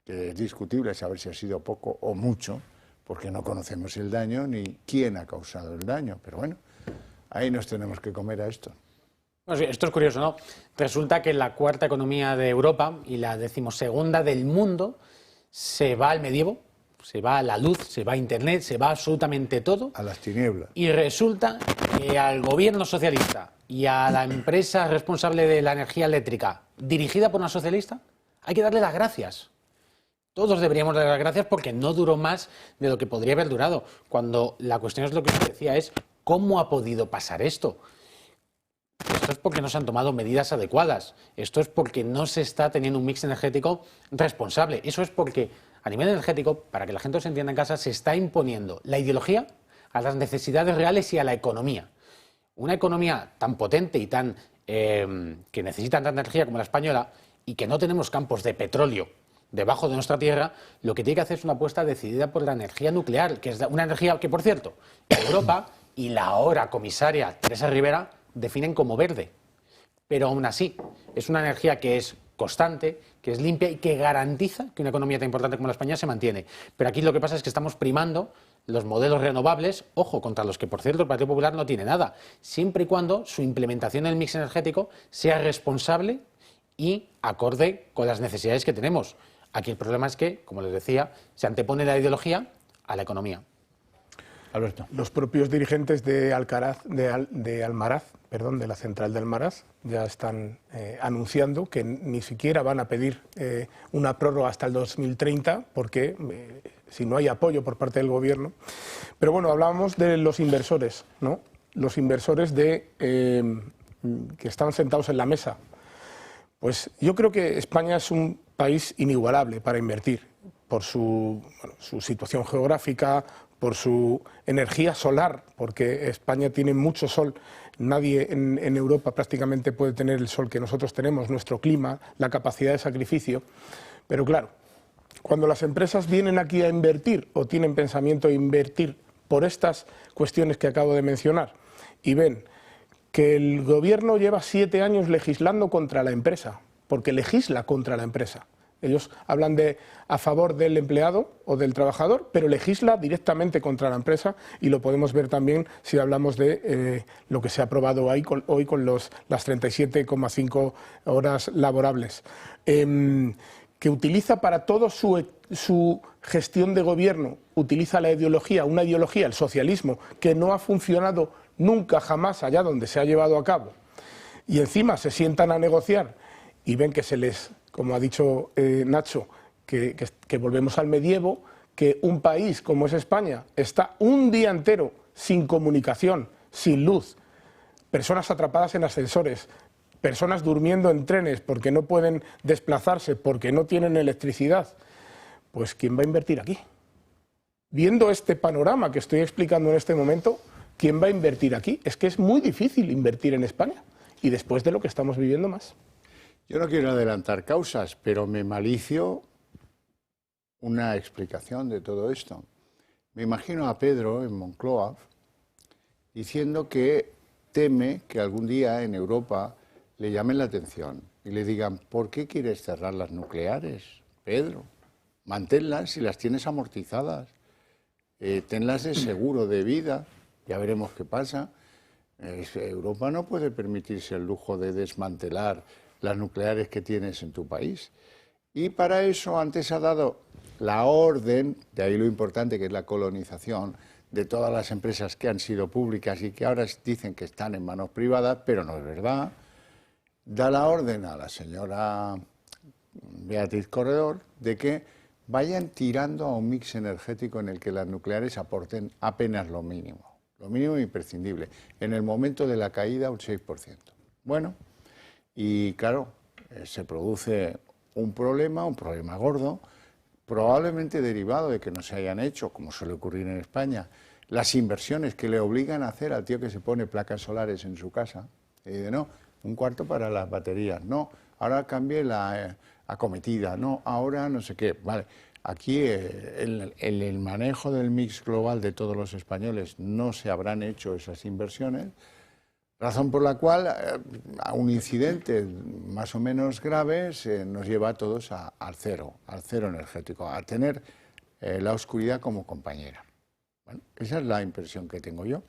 que es discutible saber si ha sido poco o mucho, porque no conocemos el daño ni quién ha causado el daño, pero bueno, ahí nos tenemos que comer a esto. Bueno, sí, esto es curioso, ¿no? Resulta que la cuarta economía de Europa y la 12ª del mundo se va al medievo, se va a la luz, se va a Internet, se va absolutamente todo. A las tinieblas. Y resulta que al gobierno socialista y a la empresa responsable de la energía eléctrica, dirigida por una socialista, hay que darle las gracias. Todos deberíamos darle las gracias porque no duró más de lo que podría haber durado. Cuando la cuestión es lo que usted decía, es ¿cómo ha podido pasar esto? Esto es porque no se han tomado medidas adecuadas. Esto es porque no se está teniendo un mix energético responsable. Eso es porque a nivel energético, para que la gente se entienda en casa, se está imponiendo la ideología a las necesidades reales y a la economía. Una economía tan potente y tan que necesita tanta energía como la española y que no tenemos campos de petróleo debajo de nuestra tierra, lo que tiene que hacer es una apuesta decidida por la energía nuclear, que es una energía que, por cierto, Europa y la ahora comisaria Teresa Rivera definen como verde. Pero aún así, es una energía que es constante, que es limpia y que garantiza que una economía tan importante como la España se mantiene. Pero aquí lo que pasa es que estamos primando los modelos renovables, ojo, contra los que, por cierto, el Partido Popular no tiene nada, siempre y cuando su implementación en el mix energético sea responsable y acorde con las necesidades que tenemos. Aquí el problema es que, como les decía, se antepone la ideología a la economía. Alberto. Los propios dirigentes de Almaraz, de la central de Almaraz, ya están anunciando que ni siquiera van a pedir una prórroga hasta el 2030 porque si no hay apoyo por parte del gobierno. Pero bueno, hablábamos de los inversores, ¿no? Los inversores que están sentados en la mesa. Pues yo creo que España es un país inigualable para invertir por su situación geográfica, por su energía solar, porque España tiene mucho sol. Nadie en Europa prácticamente puede tener el sol que nosotros tenemos, nuestro clima, la capacidad de sacrificio. Pero claro, cuando las empresas vienen aquí a invertir o tienen pensamiento de invertir por estas cuestiones que acabo de mencionar y ven que el gobierno lleva 7 años legislando contra la empresa, porque legisla contra la empresa. Ellos hablan a favor del empleado o del trabajador, pero legisla directamente contra la empresa y lo podemos ver también si hablamos de lo que se ha aprobado hoy con las 37,5 horas laborables. Que utiliza para todo su gestión de gobierno, utiliza la ideología, una ideología, el socialismo, que no ha funcionado nunca jamás allá donde se ha llevado a cabo. Y encima se sientan a negociar y ven que se les, como ha dicho Nacho, que volvemos al medievo, que un país como es España está un día entero sin comunicación, sin luz, personas atrapadas en ascensores, personas durmiendo en trenes porque no pueden desplazarse, porque no tienen electricidad. Pues ¿quién va a invertir aquí? viendo este panorama que estoy explicando en este momento, ¿quién va a invertir aquí? Es que es muy difícil invertir en España y después de lo que estamos viviendo más. Yo no quiero adelantar causas, pero me malicio una explicación de todo esto. Me imagino a Pedro en Moncloa diciendo que teme que algún día en Europa le llamen la atención y le digan, ¿por qué quieres cerrar las nucleares, Pedro? Manténlas si las tienes amortizadas, tenlas de seguro de vida, ya veremos qué pasa. Europa no puede permitirse el lujo de desmantelar las nucleares que tienes en tu país. Y para eso antes ha dado la orden, de ahí lo importante que es la colonización de todas las empresas que han sido públicas y que ahora dicen que están en manos privadas, pero no es verdad. Da la orden a la señora Beatriz Corredor de que vayan tirando a un mix energético en el que las nucleares aporten apenas lo mínimo imprescindible. En el momento de la caída, un 6%. Bueno, y claro, se produce un problema gordo, probablemente derivado de que no se hayan hecho, como suele ocurrir en España, las inversiones que le obligan a hacer al tío que se pone placas solares en su casa. Y dice, no, un cuarto para las baterías, no, ahora cambie la acometida, no, ahora no sé qué. Vale, aquí el manejo del mix global de todos los españoles no se habrán hecho esas inversiones, razón por la cual a un incidente más o menos grave nos lleva a todos al cero energético, a tener la oscuridad como compañera. Bueno, esa es la impresión que tengo yo.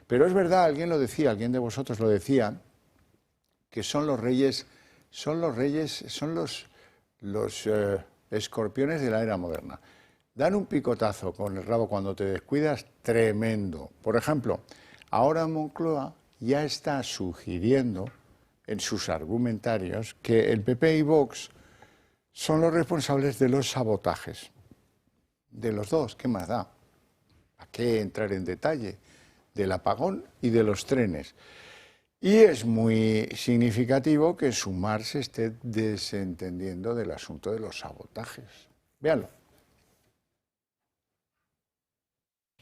Pero es verdad, alguien lo decía, alguien de vosotros lo decía, que son los escorpiones de la era moderna. Dan un picotazo con el rabo cuando te descuidas tremendo. Por ejemplo, ahora Moncloa ya está sugiriendo en sus argumentarios que el PP y Vox son los responsables de los sabotajes. De los dos, ¿qué más da? ¿A qué entrar en detalle? Del apagón y de los trenes. Y es muy significativo que Sumar se esté desentendiendo del asunto de los sabotajes. Véanlo.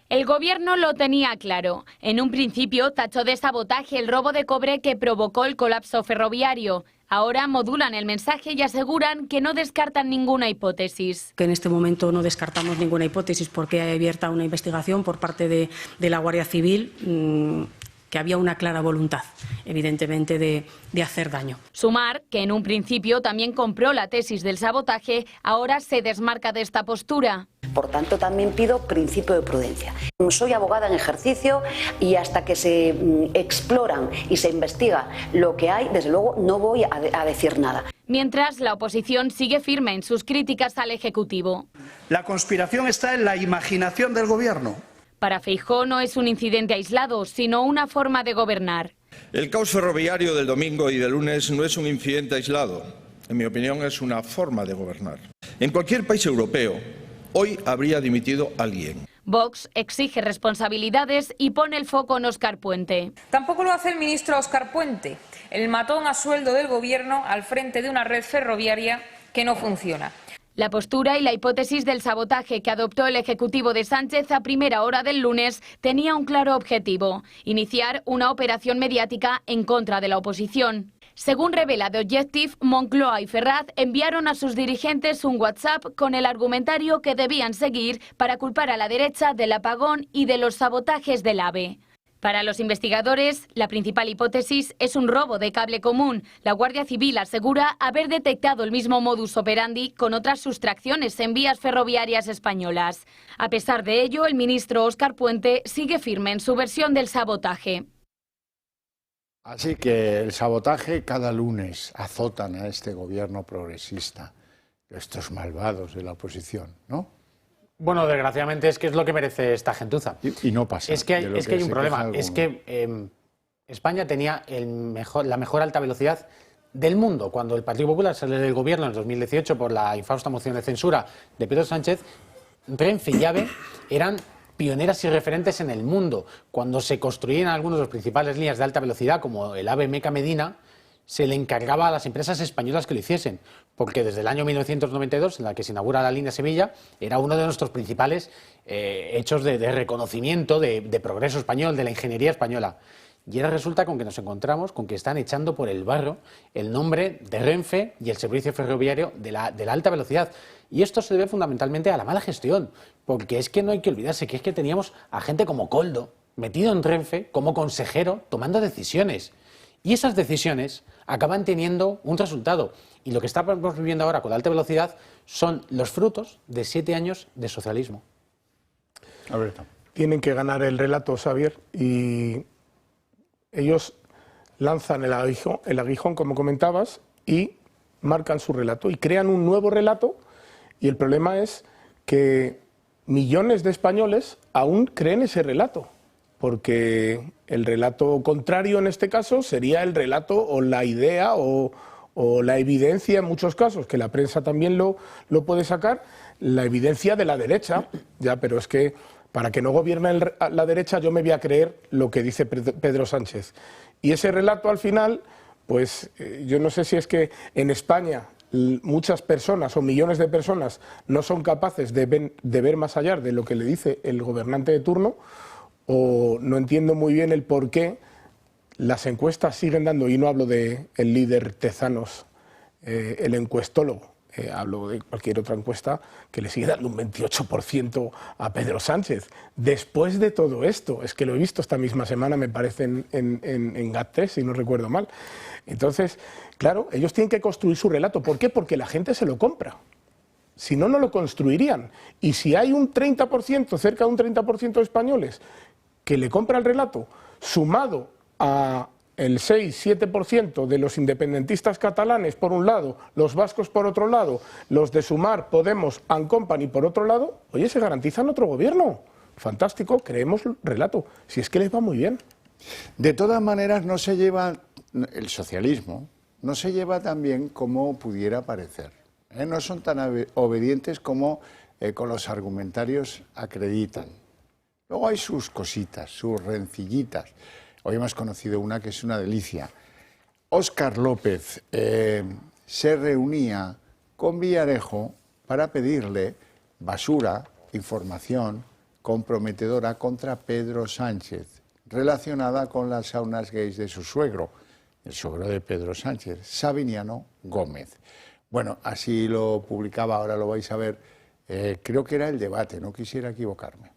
El gobierno lo tenía claro. En un principio tachó de sabotaje el robo de cobre que provocó el colapso ferroviario. Ahora modulan el mensaje y aseguran que no descartan ninguna hipótesis. Que en este momento no descartamos ninguna hipótesis porque hay abierta una investigación por parte de la Guardia Civil, que había una clara voluntad, evidentemente, de hacer daño. Sumar, que en un principio también compró la tesis del sabotaje, ahora se desmarca de esta postura. Por tanto, también pido principio de prudencia. Soy abogada en ejercicio y hasta que se exploran y se investiga lo que hay, desde luego no voy a decir nada. Mientras, la oposición sigue firme en sus críticas al Ejecutivo. La conspiración está en la imaginación del Gobierno. Para Feijóo no es un incidente aislado, sino una forma de gobernar. El caos ferroviario del domingo y del lunes no es un incidente aislado. En mi opinión, es una forma de gobernar. En cualquier país europeo, hoy habría dimitido alguien. Vox exige responsabilidades y pone el foco en Óscar Puente. Tampoco lo hace el ministro Óscar Puente, el matón a sueldo del Gobierno al frente de una red ferroviaria que no funciona. La postura y la hipótesis del sabotaje que adoptó el Ejecutivo de Sánchez a primera hora del lunes tenía un claro objetivo: iniciar una operación mediática en contra de la oposición. Según revela The Objective, Moncloa y Ferraz enviaron a sus dirigentes un WhatsApp con el argumentario que debían seguir para culpar a la derecha del apagón y de los sabotajes del AVE. Para los investigadores, la principal hipótesis es un robo de cable común. La Guardia Civil asegura haber detectado el mismo modus operandi con otras sustracciones en vías ferroviarias españolas. A pesar de ello, el ministro Óscar Puente sigue firme en su versión del sabotaje. Así que el sabotaje cada lunes azotan a este gobierno progresista, estos malvados de la oposición, ¿no? Bueno, desgraciadamente es que es lo que merece esta gentuza. Y no pasa. Es que hay un problema. Es que España tenía la mejor alta velocidad del mundo. Cuando el Partido Popular sale del gobierno en el 2018 por la infausta moción de censura de Pedro Sánchez, Renfe y AVE eran pioneras y referentes en el mundo. Cuando se construían algunos de los principales líneas de alta velocidad, como el AVE Meca Medina, se le encargaba a las empresas españolas que lo hiciesen, porque desde el año 1992, en la que se inaugura la línea Sevilla, era uno de nuestros principales hechos de reconocimiento, de progreso español, de la ingeniería española. Y ahora resulta con que nos encontramos con que están echando por el barro el nombre de Renfe y el servicio ferroviario de la alta velocidad. Y esto se debe fundamentalmente a la mala gestión, porque es que no hay que olvidarse que es que teníamos a gente como Koldo metido en Renfe como consejero tomando decisiones. Y esas decisiones acaban teniendo un resultado. Y lo que estamos viviendo ahora con la alta velocidad son los frutos de 7 años de socialismo. Tienen que ganar el relato, Xavier, y ellos lanzan el aguijón, como comentabas, y marcan su relato y crean un nuevo relato. Y el problema es que millones de españoles aún creen ese relato, porque el relato contrario en este caso sería el relato o la idea o la evidencia, en muchos casos, que la prensa también lo puede sacar, la evidencia de la derecha. Ya, pero es que para que no gobierne la derecha yo me voy a creer lo que dice Pedro Sánchez. Y ese relato al final, pues yo no sé si es que en España muchas personas o millones de personas no son capaces de ver más allá de lo que le dice el gobernante de turno, o no entiendo muy bien el por qué las encuestas siguen dando, y no hablo del líder Tezanos, el encuestólogo, hablo de cualquier otra encuesta, que le sigue dando un 28% a Pedro Sánchez. Después de todo esto, es que lo he visto esta misma semana, me parece, en GAT3, si no recuerdo mal. Entonces, claro, ellos tienen que construir su relato. ¿Por qué? Porque la gente se lo compra. Si no, no lo construirían. Y si hay un 30%, cerca de un 30% de españoles que le compra el relato, sumado a el 6-7% de los independentistas catalanes por un lado, los vascos por otro lado, los de Sumar, Podemos, and Company por otro lado, oye, se garantizan otro gobierno. Fantástico, creemos relato, si es que les va muy bien. De todas maneras, no se lleva, el socialismo no se lleva tan bien como pudiera parecer. No son tan obedientes como con los argumentarios acreditan. Luego hay sus cositas, sus rencillitas. Hoy hemos conocido una que es una delicia. Óscar López se reunía con Villarejo para pedirle basura, información comprometedora contra Pedro Sánchez, relacionada con las saunas gays de su suegro, el suegro de Pedro Sánchez, Sabiniano Gómez. Bueno, así lo publicaba, ahora lo vais a ver, creo que era El Debate, no quisiera equivocarme.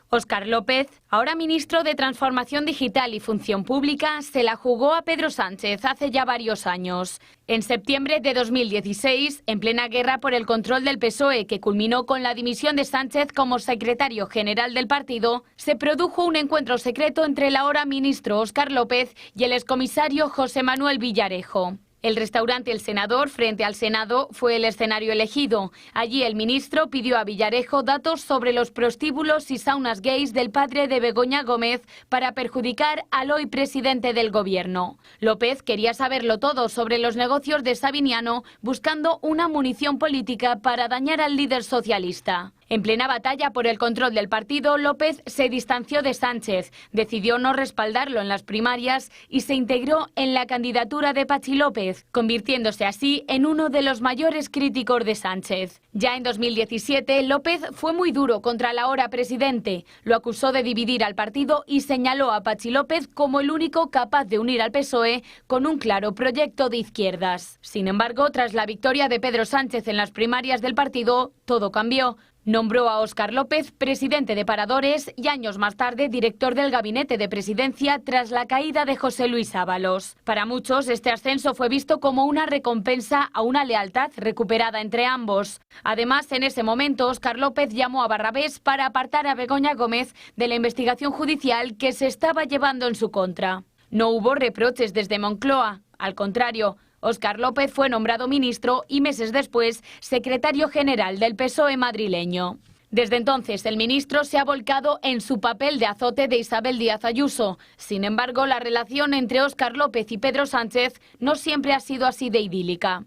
Óscar López, ahora ministro de Transformación Digital y Función Pública, se la jugó a Pedro Sánchez hace ya varios años. En septiembre de 2016, en plena guerra por el control del PSOE, que culminó con la dimisión de Sánchez como secretario general del partido, se produjo un encuentro secreto entre el ahora ministro Óscar López y el excomisario José Manuel Villarejo. El restaurante El Senador, frente al Senado, fue el escenario elegido. Allí el ministro pidió a Villarejo datos sobre los prostíbulos y saunas gays del padre de Begoña Gómez para perjudicar al hoy presidente del gobierno. López quería saberlo todo sobre los negocios de Sabiniano, buscando una munición política para dañar al líder socialista. En plena batalla por el control del partido, López se distanció de Sánchez, decidió no respaldarlo en las primarias y se integró en la candidatura de Patxi López, convirtiéndose así en uno de los mayores críticos de Sánchez. Ya en 2017, López fue muy duro contra el ahora presidente, lo acusó de dividir al partido y señaló a Patxi López como el único capaz de unir al PSOE con un claro proyecto de izquierdas. Sin embargo, tras la victoria de Pedro Sánchez en las primarias del partido, todo cambió. Nombró a Óscar López presidente de Paradores y años más tarde director del gabinete de presidencia tras la caída de José Luis Ábalos. Para muchos, este ascenso fue visto como una recompensa a una lealtad recuperada entre ambos. Además, en ese momento, Óscar López llamó a Barrabés para apartar a Begoña Gómez de la investigación judicial que se estaba llevando en su contra. No hubo reproches desde Moncloa, al contrario. Óscar López fue nombrado ministro y meses después secretario general del PSOE madrileño. Desde entonces el ministro se ha volcado en su papel de azote de Isabel Díaz Ayuso. Sin embargo, la relación entre Óscar López y Pedro Sánchez no siempre ha sido así de idílica.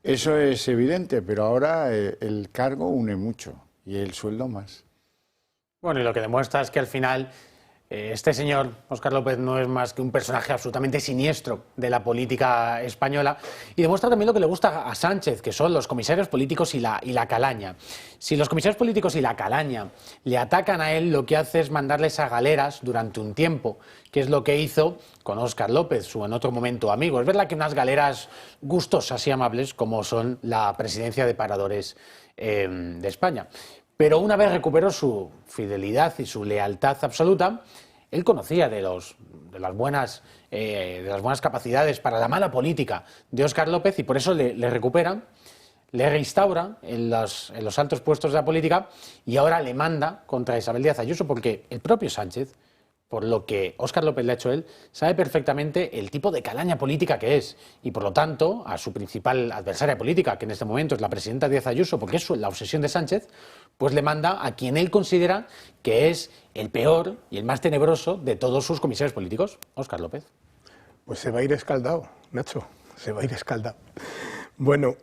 Eso es evidente, pero ahora el cargo une mucho y el sueldo más. Bueno, y lo que demuestra es que al final Este señor, Óscar López, no es más que un personaje absolutamente siniestro de la política española y demuestra también lo que le gusta a Sánchez, que son los comisarios políticos y la calaña. Si los comisarios políticos y la calaña le atacan a él, lo que hace es mandarles a galeras durante un tiempo, que es lo que hizo con Óscar López, su en otro momento amigo. Es verdad que unas galeras gustosas y amables, como son la presidencia de Paradores de España. Pero una vez recuperó su fidelidad y su lealtad absoluta, él conocía de las buenas capacidades para la mala política de Óscar López y por eso le recupera, le reinstaura en los altos puestos de la política y ahora le manda contra Isabel Díaz Ayuso, porque el propio Sánchez, por lo que Óscar López le ha hecho a él, sabe perfectamente el tipo de calaña política que es y por lo tanto a su principal adversaria política, que en este momento es la presidenta Díaz Ayuso, porque es la obsesión de Sánchez, pues le manda a quien él considera que es el peor y el más tenebroso de todos sus comisarios políticos, Óscar López. Pues se va a ir escaldado, Nacho, se va a ir escaldado. Bueno,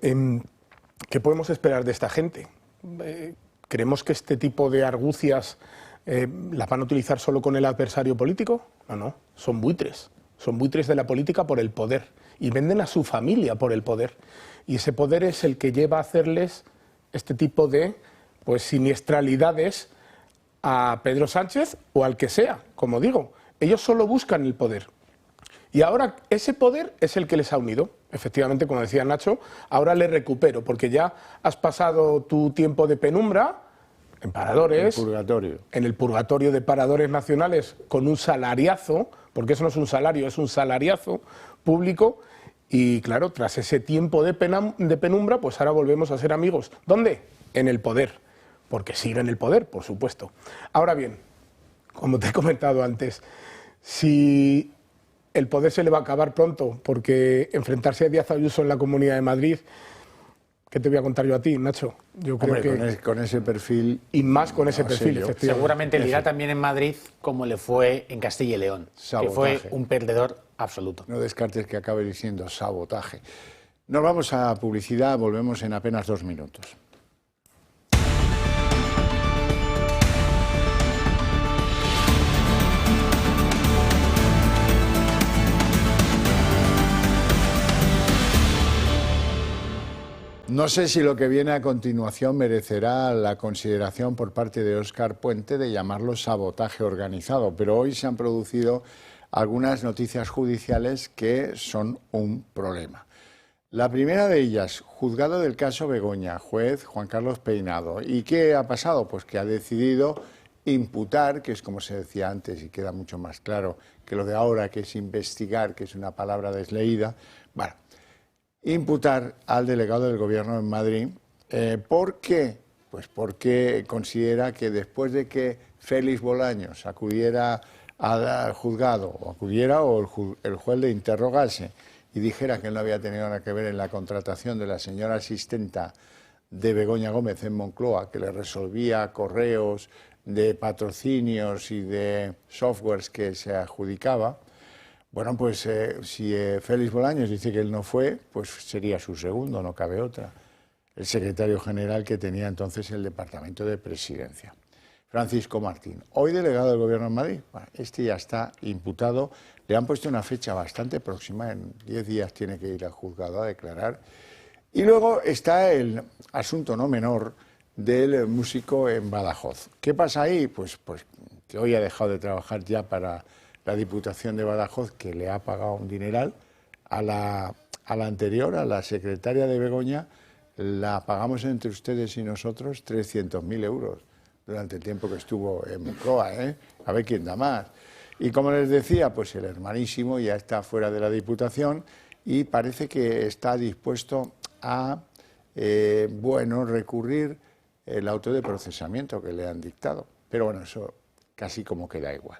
¿qué podemos esperar de esta gente? ¿Creemos que este tipo de argucias las van a utilizar solo con el adversario político? No, son buitres de la política por el poder y venden a su familia por el poder y ese poder es el que lleva a hacerles este tipo de siniestralidades a Pedro Sánchez o al que sea, como digo. Ellos solo buscan el poder y ahora ese poder es el que les ha unido. Efectivamente, como decía Nacho, ahora le recupero porque ya has pasado tu tiempo de penumbra en Paradores, en el purgatorio de Paradores Nacionales, con un salariazo, porque eso no es un salario, es un salariazo público, y claro, tras ese tiempo de penumbra, pues ahora volvemos a ser amigos. ¿Dónde? En el poder, porque sigue en el poder, por supuesto. Ahora bien, como te he comentado antes, si el poder se le va a acabar pronto, porque enfrentarse a Díaz Ayuso en la Comunidad de Madrid, ¿qué te voy a contar yo a ti, Nacho? Yo creo que con ese perfil... Y más con ese perfil, efectivamente. Seguramente le irá también en Madrid como le fue en Castilla y León, Sabotaje. que fue un perdedor absoluto. No descartes que acabe diciendo sabotaje. Nos vamos a publicidad, volvemos en apenas 2 minutos. No sé si lo que viene a continuación merecerá la consideración por parte de Óscar Puente de llamarlo sabotaje organizado, pero hoy se han producido algunas noticias judiciales que son un problema. La primera de ellas, juzgado del caso Begoña, juez Juan Carlos Peinado. ¿Y qué ha pasado? Pues que ha decidido imputar, que es como se decía antes y queda mucho más claro que lo de ahora, que es investigar, que es una palabra desleída. Bueno, imputar al delegado del Gobierno en Madrid. ¿Por qué? Pues porque considera que después de que Félix Bolaños acudiera al juzgado, o el juez le interrogase y dijera que él no había tenido nada que ver en la contratación de la señora asistenta de Begoña Gómez en Moncloa, que le resolvía correos de patrocinios y de softwares que se adjudicaba, bueno, pues si Félix Bolaños dice que él no fue, pues sería su segundo, no cabe otra, el secretario general que tenía entonces el Departamento de Presidencia, Francisco Martín, hoy delegado del Gobierno en Madrid. Bueno, este ya está imputado, le han puesto una fecha bastante próxima, en 10 días tiene que ir al juzgado a declarar. Y luego está el asunto no menor del músico en Badajoz. ¿Qué pasa ahí? Pues que hoy ha dejado de trabajar ya para la Diputación de Badajoz, que le ha pagado un dineral a la anterior, a la secretaria de Begoña, la pagamos entre ustedes y nosotros 300.000 euros durante el tiempo que estuvo en Moncloa, a ver quién da más. Y como les decía, pues el hermanísimo ya está fuera de la Diputación y parece que está dispuesto a recurrir el auto de procesamiento que le han dictado. Pero bueno, eso casi como que da igual.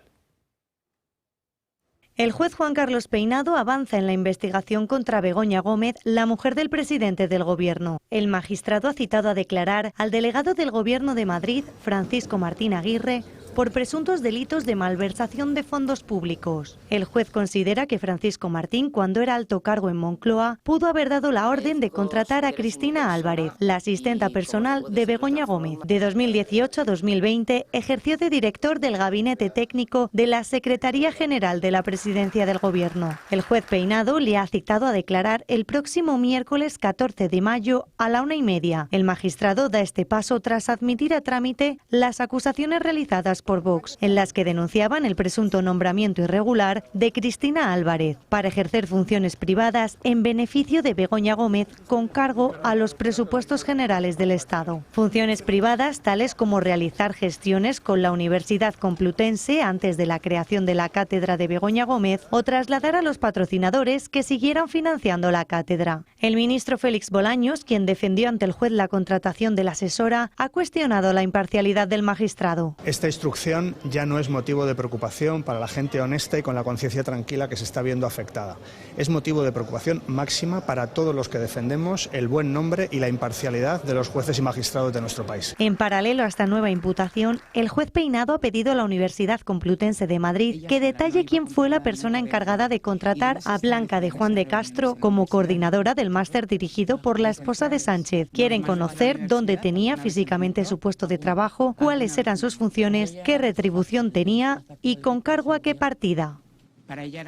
El juez Juan Carlos Peinado avanza en la investigación contra Begoña Gómez, la mujer del presidente del Gobierno. El magistrado ha citado a declarar al delegado del Gobierno de Madrid, Francisco Martín Aguirre, por presuntos delitos de malversación de fondos públicos. El juez considera que Francisco Martín, cuando era alto cargo en Moncloa, pudo haber dado la orden de contratar a Cristina Álvarez, la asistenta personal de Begoña Gómez. De 2018 a 2020 ejerció de director del Gabinete Técnico de la Secretaría General de la Presidencia del Gobierno. El juez Peinado le ha citado a declarar el próximo miércoles 14 de mayo a la 1:30. El magistrado da este paso tras admitir a trámite las acusaciones realizadas por Vox, en las que denunciaban el presunto nombramiento irregular de Cristina Álvarez para ejercer funciones privadas en beneficio de Begoña Gómez con cargo a los presupuestos generales del Estado. Funciones privadas tales como realizar gestiones con la Universidad Complutense antes de la creación de la cátedra de Begoña Gómez o trasladar a los patrocinadores que siguieran financiando la cátedra. El ministro Félix Bolaños, quien defendió ante el juez la contratación de la asesora, ha cuestionado la imparcialidad del magistrado. Esta instrucción ya no es motivo de preocupación para la gente honesta y con la conciencia tranquila que se está viendo afectada. Es motivo de preocupación máxima para todos los que defendemos el buen nombre y la imparcialidad de los jueces y magistrados de nuestro país. En paralelo a esta nueva imputación, el juez Peinado ha pedido a la Universidad Complutense de Madrid que detalle quién fue la persona encargada de contratar a Blanca de Juan de Castro como coordinadora del máster dirigido por la esposa de Sánchez. Quieren conocer dónde tenía físicamente su puesto de trabajo, cuáles eran sus funciones, qué retribución tenía y con cargo a qué partida.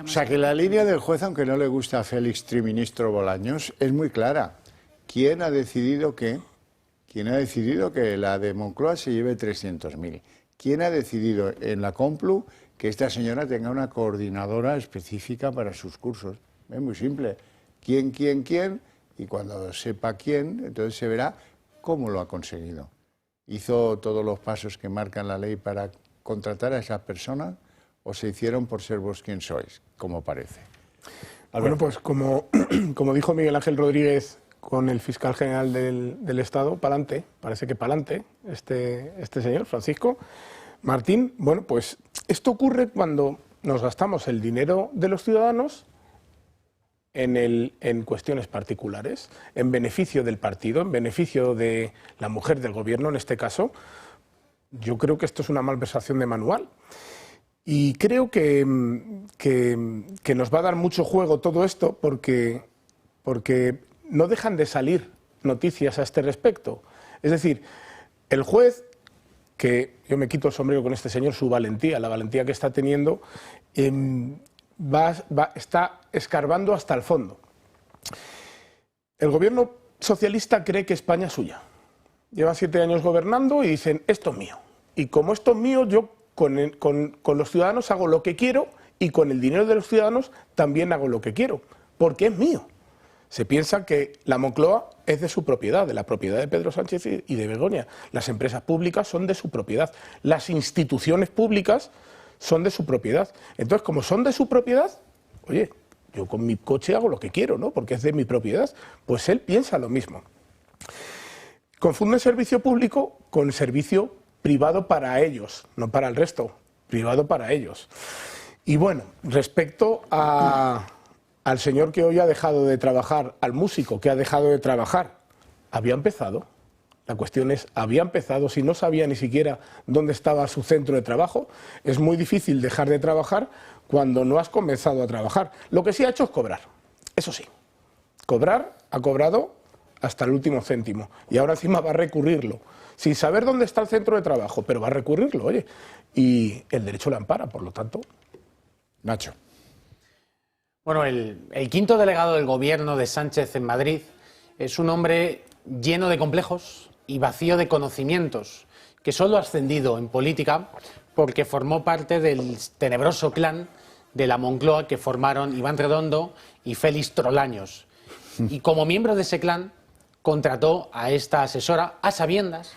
O sea que la línea del juez, aunque no le gusta a Félix Triministro Bolaños, es muy clara. ¿Quién ha decidido qué? ¿Quién ha decidido que la de Moncloa se lleve 300.000? ¿Quién ha decidido en la Complu que esta señora tenga una coordinadora específica para sus cursos? Es muy simple. ¿Quién? Y cuando sepa quién, entonces se verá cómo lo ha conseguido. ¿Hizo todos los pasos que marcan la ley para contratar a esa persona o se hicieron por ser vos quien sois, como parece? Bueno, pues como dijo Miguel Ángel Rodríguez con el fiscal general del Estado, pa'lante, parece que pa'lante, este señor, Francisco Martín. Bueno, pues esto ocurre cuando nos gastamos el dinero de los ciudadanos en cuestiones particulares, en beneficio del partido, en beneficio de la mujer del gobierno, en este caso. Yo creo que esto es una malversación de manual. Y creo que nos va a dar mucho juego todo esto porque no dejan de salir noticias a este respecto. Es decir, el juez, que yo me quito el sombrero con este señor, su valentía, la valentía que está teniendo, está escarbando hasta el fondo. El gobierno socialista cree que España es suya. Lleva 7 años gobernando y dicen, esto es mío. Y como esto es mío, yo con los ciudadanos hago lo que quiero y con el dinero de los ciudadanos también hago lo que quiero, porque es mío. Se piensa que la Moncloa es de su propiedad, de la propiedad de Pedro Sánchez y de Begoña. Las empresas públicas son de su propiedad. Las instituciones públicas son de su propiedad. Entonces, como son de su propiedad, oye, yo con mi coche hago lo que quiero, ¿no? Porque es de mi propiedad. Pues él piensa lo mismo. Confunden servicio público con servicio privado para ellos, no para el resto, privado para ellos. Y bueno, respecto al señor que hoy ha dejado de trabajar, al músico que ha dejado de trabajar, había empezado. La cuestión es, había empezado, si no sabía ni siquiera dónde estaba su centro de trabajo, es muy difícil dejar de trabajar cuando no has comenzado a trabajar. Lo que sí ha hecho es cobrar, eso sí. Cobrar, ha cobrado hasta el último céntimo y ahora encima va a recurrirlo, sin saber dónde está el centro de trabajo, pero va a recurrirlo, oye, y el derecho le ampara, por lo tanto. Nacho. Bueno, el quinto delegado del gobierno de Sánchez en Madrid es un hombre lleno de complejos y vacío de conocimientos, que solo ha ascendido en política porque formó parte del tenebroso clan de la Moncloa que formaron Iván Redondo y Félix Trolaños. Y como miembro de ese clan contrató a esta asesora a sabiendas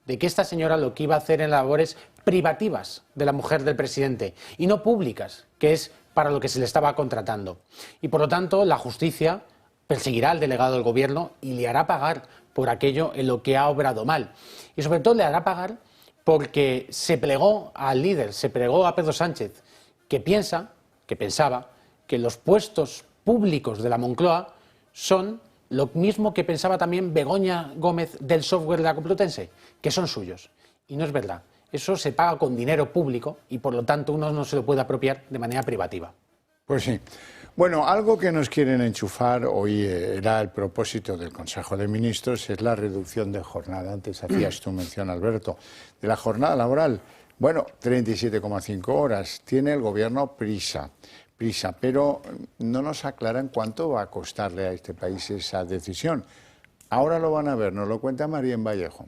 de que esta señora lo que iba a hacer en labores privativas de la mujer del presidente y no públicas, que es para lo que se le estaba contratando. Y por lo tanto la justicia perseguirá al delegado del gobierno y le hará pagar por aquello en lo que ha obrado mal. Y sobre todo le hará pagar porque se plegó al líder, se plegó a Pedro Sánchez, que pensaba que los puestos públicos de la Moncloa son lo mismo que pensaba también Begoña Gómez del software de la Complutense, que son suyos. Y no es verdad. eso se paga con dinero público y por lo tanto uno no se lo puede apropiar de manera privativa. Pues sí. Bueno, algo que nos quieren enchufar hoy era el propósito del Consejo de Ministros, es la reducción de jornada. Antes hacías tu mención, Alberto, de la jornada laboral. Bueno, 37,5 horas. Tiene el Gobierno prisa, pero no nos aclaran cuánto va a costarle a este país esa decisión. Ahora lo van a ver, nos lo cuenta María en Vallejo.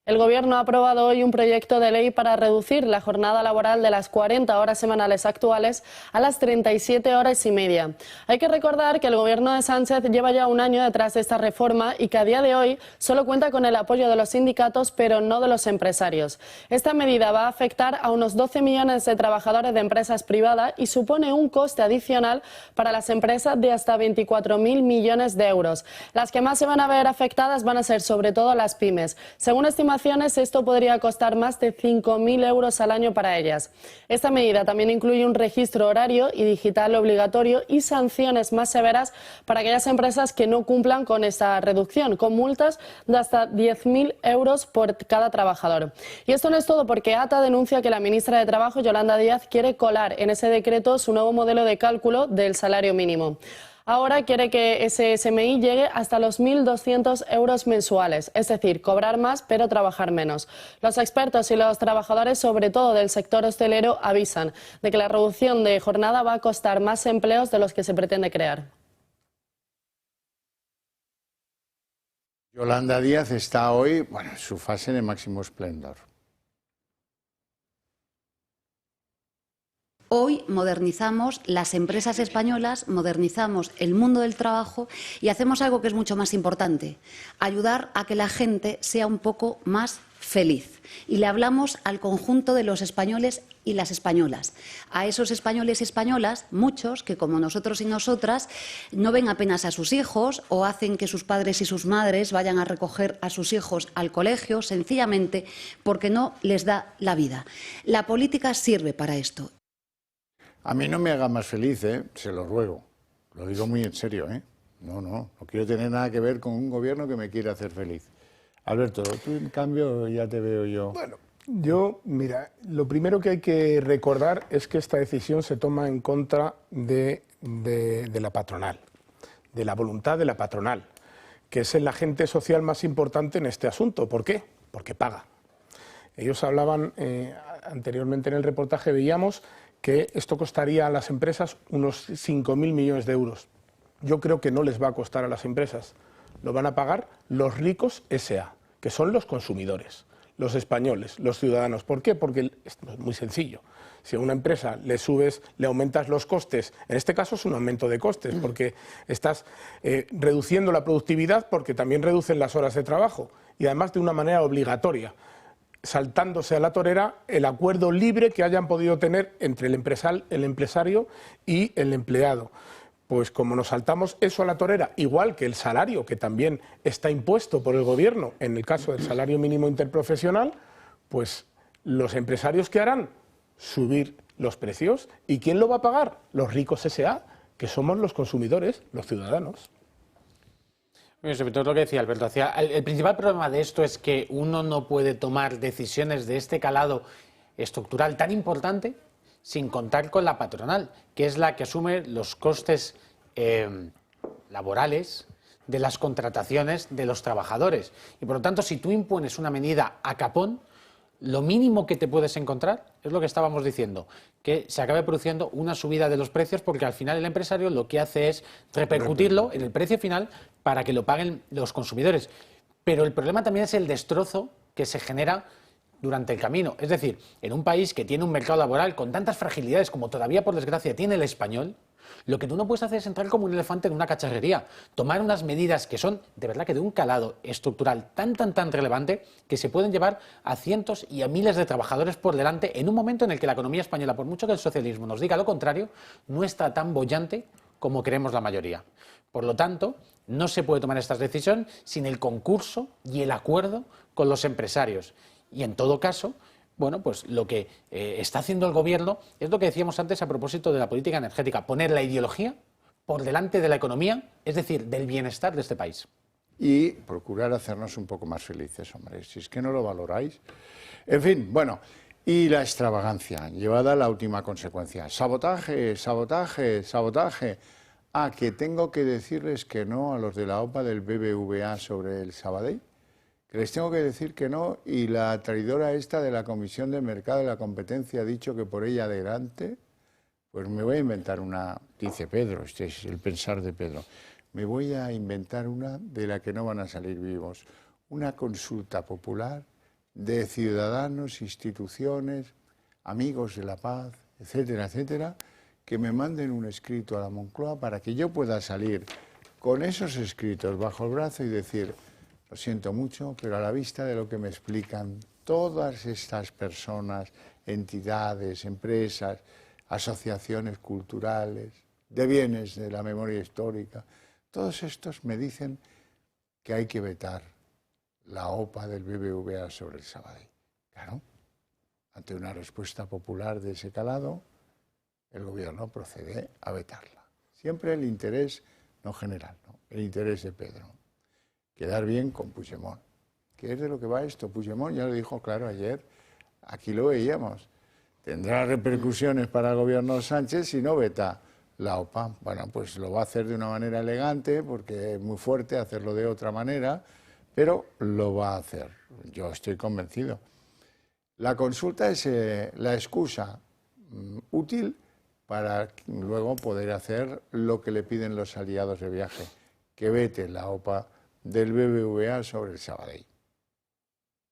El Gobierno ha aprobado hoy un proyecto de ley para reducir la jornada laboral de las 40 horas semanales actuales a las 37 horas y media. Hay que recordar que el Gobierno de Sánchez lleva ya un año detrás de esta reforma y que a día de hoy solo cuenta con el apoyo de los sindicatos, pero no de los empresarios. Esta medida va a afectar a unos 12 millones de trabajadores de empresas privadas y supone un coste adicional para las empresas de hasta 24.000 millones de euros. Las que más se van a ver afectadas van a ser sobre todo las pymes. Según estimaciones, esto podría costar más de 5.000 euros al año para ellas. Esta medida también incluye un registro horario y digital obligatorio y sanciones más severas para aquellas empresas que no cumplan con esta reducción, con multas de hasta 10.000 euros por cada trabajador. Y esto no es todo, porque ATA denuncia que la ministra de Trabajo, Yolanda Díaz, quiere colar en ese decreto su nuevo modelo de cálculo del salario mínimo. Ahora quiere que ese SMI llegue hasta los 1.200 euros mensuales, es decir, cobrar más pero trabajar menos. Los expertos y los trabajadores, sobre todo del sector hostelero, avisan de que la reducción de jornada va a costar más empleos de los que se pretende crear. Yolanda Díaz está hoy, en su fase de máximo esplendor. Hoy modernizamos las empresas españolas, modernizamos el mundo del trabajo y hacemos algo que es mucho más importante: ayudar a que la gente sea un poco más feliz. Y le hablamos al conjunto de los españoles y las españolas. A esos españoles y españolas, muchos que, como nosotros y nosotras, no ven apenas a sus hijos o hacen que sus padres y sus madres vayan a recoger a sus hijos al colegio, sencillamente porque no les da la vida. La política sirve para esto. A mí no me haga más feliz, se lo ruego. Lo digo muy en serio, No quiero tener nada que ver con un gobierno que me quiera hacer feliz. Alberto, tú en cambio ya te veo yo. Bueno, mira, lo primero que hay que recordar es que esta decisión se toma en contra de la patronal, de la voluntad de la patronal, que es el agente social más importante en este asunto. ¿Por qué? Porque paga. Ellos hablaban anteriormente en el reportaje, veíamos que esto costaría a las empresas unos 5.000 millones de euros. Yo creo que no les va a costar a las empresas. Lo van a pagar los ricos S.A., que son los consumidores, los españoles, los ciudadanos. ¿Por qué? Porque es muy sencillo. Si a una empresa le aumentas los costes, en este caso es un aumento de costes, porque estás reduciendo la productividad, porque también reducen las horas de trabajo, y además de una manera obligatoria, saltándose a la torera el acuerdo libre que hayan podido tener entre el empresario y el empleado. Pues como nos saltamos eso a la torera, igual que el salario, que también está impuesto por el Gobierno, en el caso del salario mínimo interprofesional, pues los empresarios, ¿qué harán? Subir los precios. ¿Y quién lo va a pagar? Los ricos S.A., que somos los consumidores, los ciudadanos. Sobre todo lo que decía Alberto, el principal problema de esto es que uno no puede tomar decisiones de este calado estructural tan importante sin contar con la patronal, que es la que asume los costes laborales de las contrataciones de los trabajadores. Y por lo tanto, si tú impones una medida a capón, lo mínimo que te puedes encontrar es lo que estábamos diciendo, que se acabe produciendo una subida de los precios, porque al final el empresario lo que hace es repercutirlo en el precio final para que lo paguen los consumidores. Pero el problema también es el destrozo que se genera durante el camino. Es decir, en un país que tiene un mercado laboral con tantas fragilidades como todavía, por desgracia, tiene el español, lo que tú no puedes hacer es entrar como un elefante en una cacharrería, tomar unas medidas que son de verdad que de un calado estructural tan relevante, que se pueden llevar a cientos y a miles de trabajadores por delante en un momento en el que la economía española, por mucho que el socialismo nos diga lo contrario, no está tan boyante como creemos la mayoría. Por lo tanto, no se puede tomar esta decisión sin el concurso y el acuerdo con los empresarios. Y en todo caso, bueno, pues lo que está haciendo el Gobierno es lo que decíamos antes a propósito de la política energética, poner la ideología por delante de la economía, es decir, del bienestar de este país. y procurar hacernos un poco más felices, hombre, si es que no lo valoráis. En fin, bueno, y la extravagancia, llevada a la última consecuencia. Sabotaje, sabotaje, sabotaje. Ah, que tengo que decirles que no a los de la OPA del BBVA sobre el Sabadell, que les tengo que decir que no, y la traidora esta de la Comisión de Mercado de la Competencia ha dicho que por ella adelante, pues me voy a inventar una, dice Pedro, este es el pensar de Pedro, me voy a inventar una de la que no van a salir vivos, una consulta popular de ciudadanos, instituciones, amigos de la paz, etcétera, etcétera, que me manden un escrito a la Moncloa para que yo pueda salir con esos escritos bajo el brazo y decir, lo siento mucho, pero a la vista de lo que me explican todas estas personas, entidades, empresas, asociaciones culturales, de bienes de la memoria histórica, todos estos me dicen que hay que vetar la OPA del BBVA sobre el Sabadell. Claro, ante una respuesta popular de ese calado, el gobierno procede a vetarla. Siempre el interés, no general, ¿no? El interés de Pedro. Quedar bien con Puigdemont. ¿Qué es de lo que va esto? Puigdemont ya lo dijo claro ayer, aquí lo veíamos. Tendrá repercusiones para el gobierno Sánchez si no veta la OPA. Bueno, pues lo va a hacer de una manera elegante, porque es muy fuerte hacerlo de otra manera, pero lo va a hacer. Yo estoy convencido. La consulta es la excusa útil para luego poder hacer lo que le piden los aliados de viaje, que vete la OPA del BBVA sobre el Sabadell.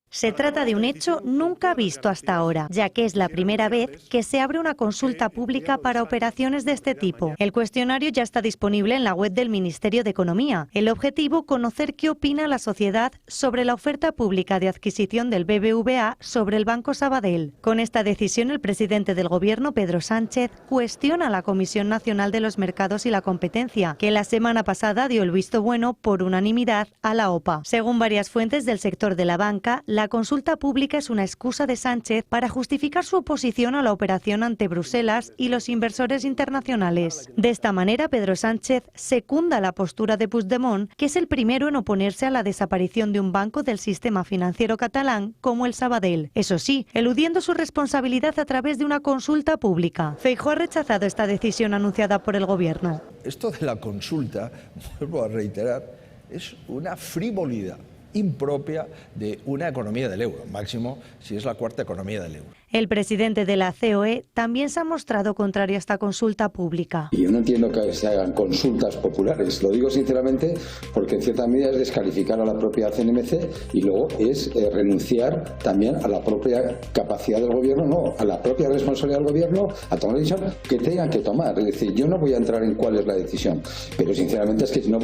Se trata de un hecho nunca visto hasta ahora, ya que es la primera vez que se abre una consulta pública para operaciones de este tipo. El cuestionario ya está disponible en la web del Ministerio de Economía. El objetivo, conocer qué opina la sociedad sobre la oferta pública de adquisición del BBVA sobre el Banco Sabadell. Con esta decisión, el presidente del Gobierno, Pedro Sánchez, cuestiona a la Comisión Nacional de los Mercados y la Competencia, que la semana pasada dio el visto bueno por unanimidad a la OPA. Según varias fuentes del sector de la banca, la consulta pública es una excusa de Sánchez para justificar su oposición a la operación ante Bruselas y los inversores internacionales. De esta manera, Pedro Sánchez secunda la postura de Puigdemont, que es el primero en oponerse a la desaparición de un banco del sistema financiero catalán como el Sabadell. Eso sí, eludiendo su responsabilidad a través de una consulta pública. Feijóo ha rechazado esta decisión anunciada por el Gobierno. Esto de la consulta, vuelvo a reiterar, es una frivolidad impropia de una economía del euro, máximo si es la cuarta economía del euro. El presidente de la COE también se ha mostrado contrario a esta consulta pública. Yo no entiendo que se hagan consultas populares, lo digo sinceramente porque en cierta medida es descalificar a la propia CNMC y luego es renunciar también a la propia capacidad del gobierno, no, a la propia responsabilidad del gobierno a tomar la decisión que tengan que tomar. Es decir, yo no voy a entrar en cuál es la decisión, pero sinceramente es que no,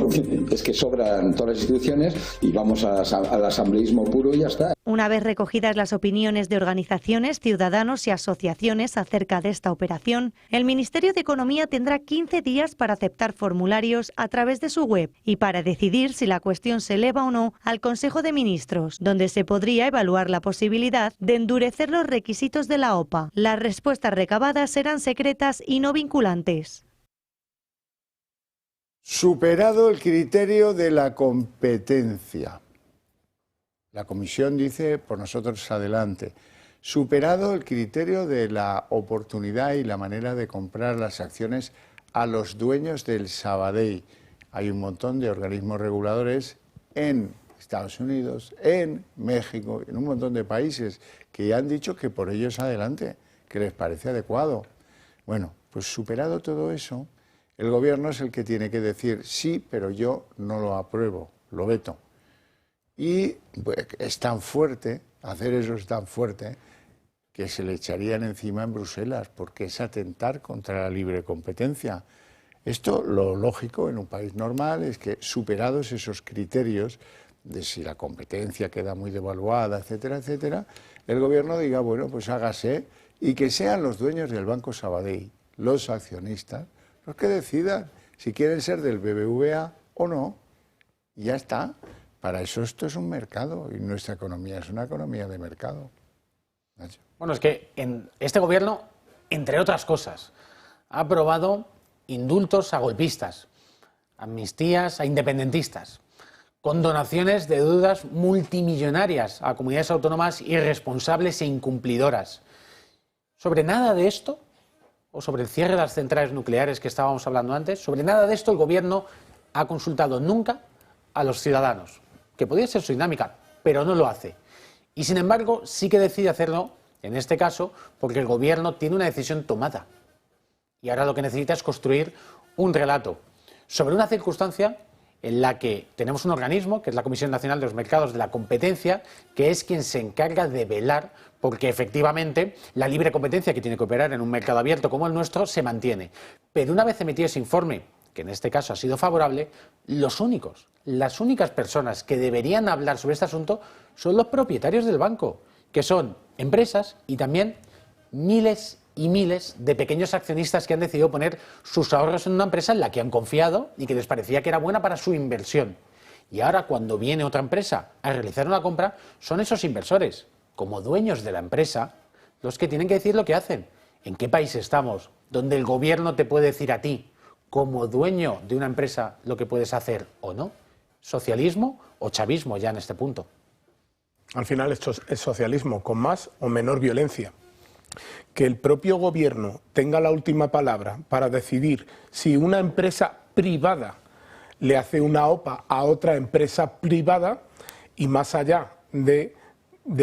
es que sobran todas las instituciones y vamos al asambleísmo puro y ya está. Una vez recogidas las opiniones de organizaciones, ciudadanos y asociaciones acerca de esta operación, el Ministerio de Economía tendrá 15 días para aceptar formularios a través de su web y para decidir si la cuestión se eleva o no al Consejo de Ministros, donde se podría evaluar la posibilidad de endurecer los requisitos de la OPA. Las respuestas recabadas serán secretas y no vinculantes. Superado el criterio de la competencia. La Comisión dice, por nosotros adelante. Superado el criterio de la oportunidad y la manera de comprar las acciones a los dueños del Sabadell. Hay un montón de organismos reguladores en Estados Unidos, en México, en un montón de países que ya han dicho que por ellos adelante, que les parece adecuado. Bueno, pues superado todo eso, el gobierno es el que tiene que decir sí, pero yo no lo apruebo, lo veto. Y pues, es tan fuerte, hacer eso es tan fuerte, que se le echarían encima en Bruselas, porque es atentar contra la libre competencia. Esto, lo lógico en un país normal, es que superados esos criterios de si la competencia queda muy devaluada, etcétera, etcétera, el gobierno diga, bueno, pues hágase, y que sean los dueños del Banco Sabadell, los accionistas, los que decidan si quieren ser del BBVA o no. Y ya está. Para eso esto es un mercado y nuestra economía es una economía de mercado. Nacho. Bueno, es que en este gobierno, entre otras cosas, ha aprobado indultos a golpistas, amnistías a independentistas, con donaciones de deudas multimillonarias a comunidades autónomas irresponsables e incumplidoras. Sobre nada de esto, o sobre el cierre de las centrales nucleares que estábamos hablando antes, sobre nada de esto el Gobierno ha consultado nunca a los ciudadanos, que podría ser su dinámica, pero no lo hace. Y sin embargo, sí que decide hacerlo, en este caso, porque el Gobierno tiene una decisión tomada. Y ahora lo que necesita es construir un relato sobre una circunstancia en la que tenemos un organismo, que es la Comisión Nacional de los Mercados de la Competencia, que es quien se encarga de velar porque efectivamente la libre competencia que tiene que operar en un mercado abierto como el nuestro se mantiene. Pero una vez emitido ese informe, que en este caso ha sido favorable, las únicas personas que deberían hablar sobre este asunto son los propietarios del banco, que son empresas y también miles y miles de pequeños accionistas que han decidido poner sus ahorros en una empresa en la que han confiado y que les parecía que era buena para su inversión. Y ahora, cuando viene otra empresa a realizar una compra, son esos inversores, como dueños de la empresa, los que tienen que decir lo que hacen. ¿En qué país estamos? Donde el Gobierno te puede decir a ti, como dueño de una empresa, lo que puedes hacer o no. ¿Socialismo o chavismo ya en este punto? Al final esto es socialismo, con más o menor violencia. Que el propio Gobierno tenga la última palabra para decidir si una empresa privada le hace una OPA a otra empresa privada, y más allá de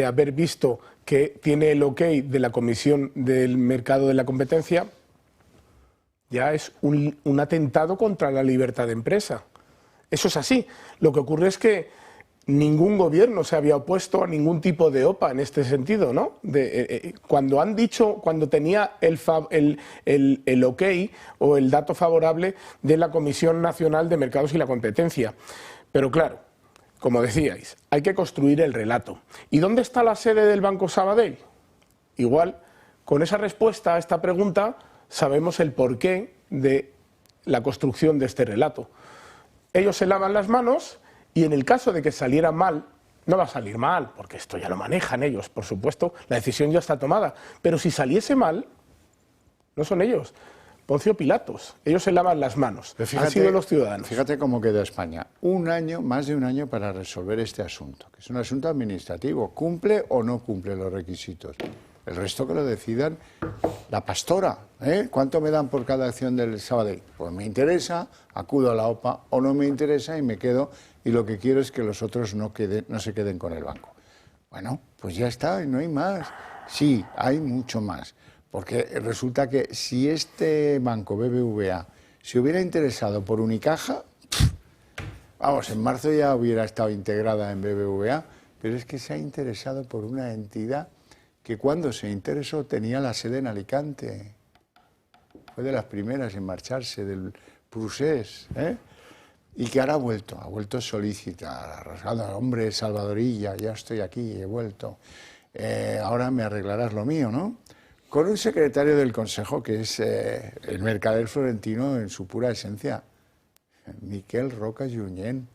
haber visto que tiene el ok de la Comisión del Mercado de la Competencia, ya es un atentado contra la libertad de empresa. Eso es así. Lo que ocurre es que ningún gobierno se había opuesto a ningún tipo de OPA en este sentido, ¿no? Cuando han dicho, cuando tenía el ok o el dato favorable de la Comisión Nacional de Mercados y la Competencia. Pero claro, como decíais, hay que construir el relato. ¿Y dónde está la sede del Banco Sabadell? Igual, con esa respuesta a esta pregunta, sabemos el porqué de la construcción de este relato. Ellos se lavan las manos y en el caso de que saliera mal, no va a salir mal, porque esto ya lo manejan ellos, por supuesto, la decisión ya está tomada. Pero si saliese mal, no son ellos, Poncio Pilatos. Ellos se lavan las manos, fíjate, han sido los ciudadanos. Fíjate cómo queda España. Un año, más de un año para resolver este asunto, que es un asunto administrativo. ¿Cumple o no cumple los requisitos? El resto que lo decidan la pastora. ¿Cuánto me dan por cada acción del Sabadell? Pues me interesa, acudo a la OPA, o no me interesa y me quedo, y lo que quiero es que los otros no se queden con el banco. Bueno, pues ya está, y no hay más. Sí, hay mucho más. Porque resulta que si este banco, BBVA, se hubiera interesado por Unicaja, vamos, en marzo ya hubiera estado integrada en BBVA, pero es que se ha interesado por una entidad que cuando se interesó tenía la sede en Alicante. Fue de las primeras en marcharse del Prusés, y que ahora ha vuelto solícita, arrasando, hombre, Salvadorilla, ya estoy aquí, he vuelto. Ahora me arreglarás lo mío, ¿no? Con un secretario del Consejo que es el mercader florentino en su pura esencia, Miquel Roca Junyent.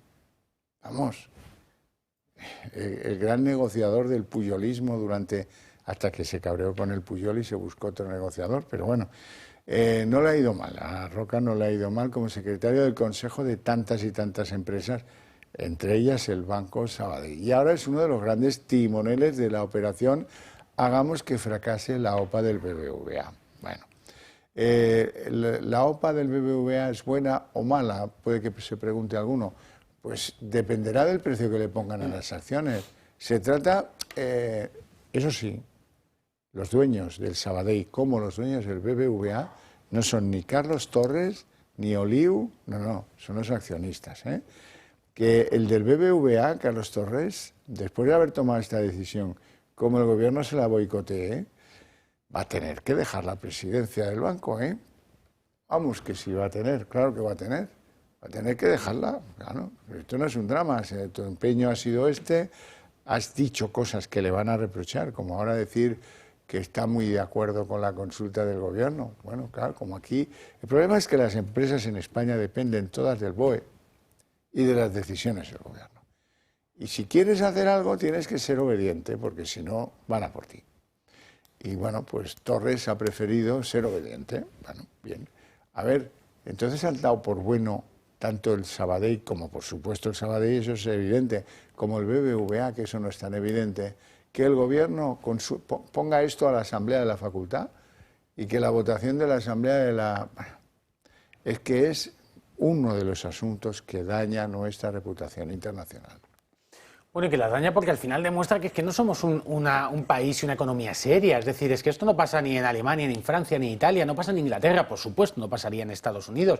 Vamos, el gran negociador del puyolismo hasta que se cabreó con el Puyol y se buscó otro negociador, pero bueno, no le ha ido mal, a Roca no le ha ido mal como secretario del Consejo de tantas y tantas empresas, entre ellas el Banco Sabadell. Y ahora es uno de los grandes timoneles de la operación Hagamos que fracase la OPA del BBVA. Bueno, ¿la OPA del BBVA es buena o mala? Puede que se pregunte alguno. Pues dependerá del precio que le pongan a las acciones. Se trata, eso sí, los dueños del Sabadell como los dueños del BBVA no son ni Carlos Torres ni Oliu, no, son los accionistas. Que el del BBVA, Carlos Torres, después de haber tomado esta decisión, como el gobierno se la boicotee, va a tener que dejar la presidencia del banco, Vamos, que sí va a tener, claro que va a tener. Va a tener que dejarla, claro. Esto no es un drama, tu empeño ha sido has dicho cosas que le van a reprochar, como ahora decir que está muy de acuerdo con la consulta del gobierno. Bueno, claro, como aquí. El problema es que las empresas en España dependen todas del BOE y de las decisiones del gobierno. Y si quieres hacer algo tienes que ser obediente, porque si no van a por ti. Y bueno, pues Torres ha preferido ser obediente. Bueno, bien. A ver, entonces han dado por bueno tanto el Sabadell como por supuesto el Sabadell, eso es evidente, como el BBVA, que eso no es tan evidente, que el gobierno ponga esto a la asamblea de la facultad y que la votación de la asamblea de la... es que es uno de los asuntos que daña nuestra reputación internacional. Bueno, y que la daña porque al final demuestra que es que no somos un país y una economía seria. Es decir, es que esto no pasa ni en Alemania, ni en Francia, ni en Italia, no pasa en Inglaterra, por supuesto, no pasaría en Estados Unidos.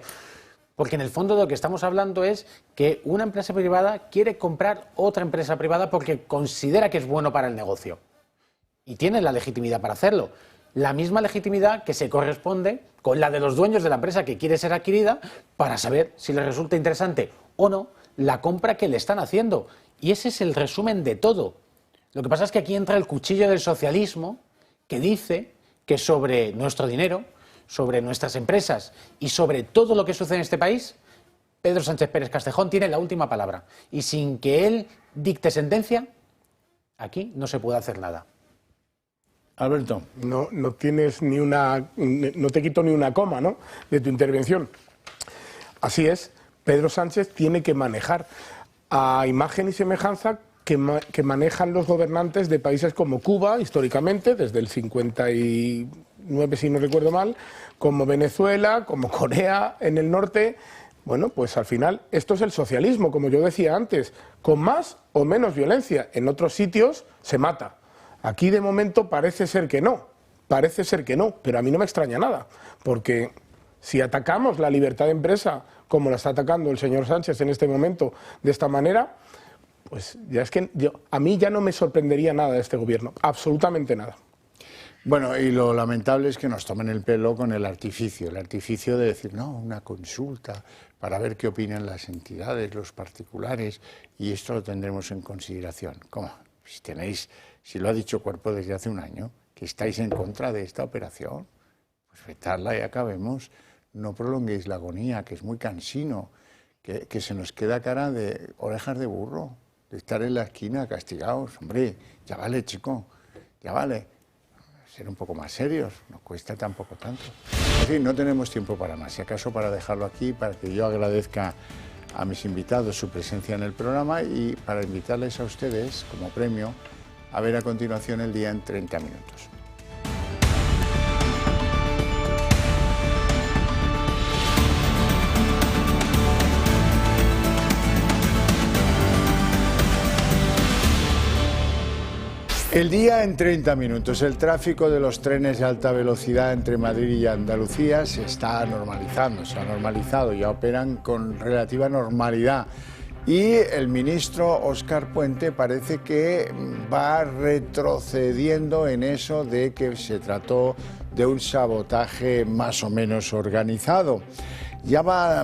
Porque en el fondo de lo que estamos hablando es que una empresa privada quiere comprar otra empresa privada porque considera que es bueno para el negocio. Y tiene la legitimidad para hacerlo. La misma legitimidad que se corresponde con la de los dueños de la empresa que quiere ser adquirida para saber si les resulta interesante o no la compra que le están haciendo. Y ese es el resumen de todo. Lo que pasa es que aquí entra el cuchillo del socialismo que dice que sobre nuestro dinero, sobre nuestras empresas y sobre todo lo que sucede en este país, Pedro Sánchez Pérez Castejón tiene la última palabra. Y sin que él dicte sentencia, aquí no se puede hacer nada. Alberto. No tienes ni una, no te quito ni una coma, ¿no?, de tu intervención. Así es, Pedro Sánchez tiene que manejar a imagen y semejanza que manejan los gobernantes de países como Cuba, históricamente, desde el 59, si no recuerdo mal, como Venezuela, como Corea en el norte. Bueno, pues al final esto es el socialismo, como yo decía antes, con más o menos violencia. En otros sitios se mata. Aquí de momento parece ser que no, pero a mí no me extraña nada, porque si atacamos la libertad de empresa como la está atacando el señor Sánchez en este momento de esta manera, pues ya es que a mí ya no me sorprendería nada de este gobierno, absolutamente nada. Bueno, y lo lamentable es que nos tomen el pelo con el artificio de decir, no, una consulta para ver qué opinan las entidades, los particulares, y esto lo tendremos en consideración. ¿Cómo? Si lo ha dicho Cuerpo desde hace un año, que estáis en contra de esta operación, pues vetadla y acabemos. No prolonguéis la agonía, que es muy cansino, que se nos queda cara de orejas de burro, de estar en la esquina castigados. Hombre, ya vale, chico, ya vale. Ser un poco más serios, no cuesta tampoco tanto. En fin, no tenemos tiempo para más. Si acaso para dejarlo aquí, para que yo agradezca a mis invitados su presencia en el programa y para invitarles a ustedes, como premio, a ver a continuación El Día en 30 minutos. El Día en 30 minutos. El tráfico de los trenes de alta velocidad entre Madrid y Andalucía se está normalizando, se ha normalizado, ya operan con relativa normalidad. Y el ministro Óscar Puente parece que va retrocediendo en eso de que se trató de un sabotaje más o menos organizado. Ya va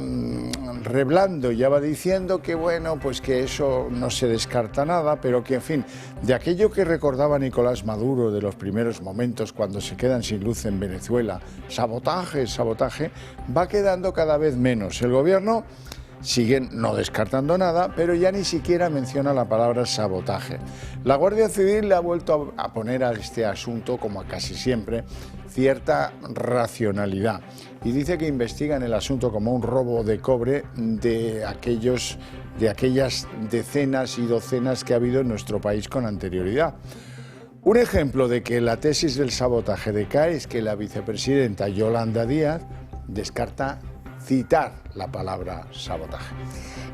reblando, ya va diciendo que bueno, pues que eso no se descarta nada, pero que en fin, de aquello que recordaba Nicolás Maduro de los primeros momentos cuando se quedan sin luz en Venezuela, sabotaje, va quedando cada vez menos. El gobierno siguen no descartando nada, pero ya ni siquiera menciona la palabra sabotaje. La Guardia Civil le ha vuelto a poner a este asunto, como a casi siempre, cierta racionalidad y dice que investigan el asunto como un robo de cobre de aquellas decenas y docenas que ha habido en nuestro país con anterioridad. Un ejemplo de que la tesis del sabotaje decae es que la vicepresidenta Yolanda Díaz descarta citar la palabra sabotaje.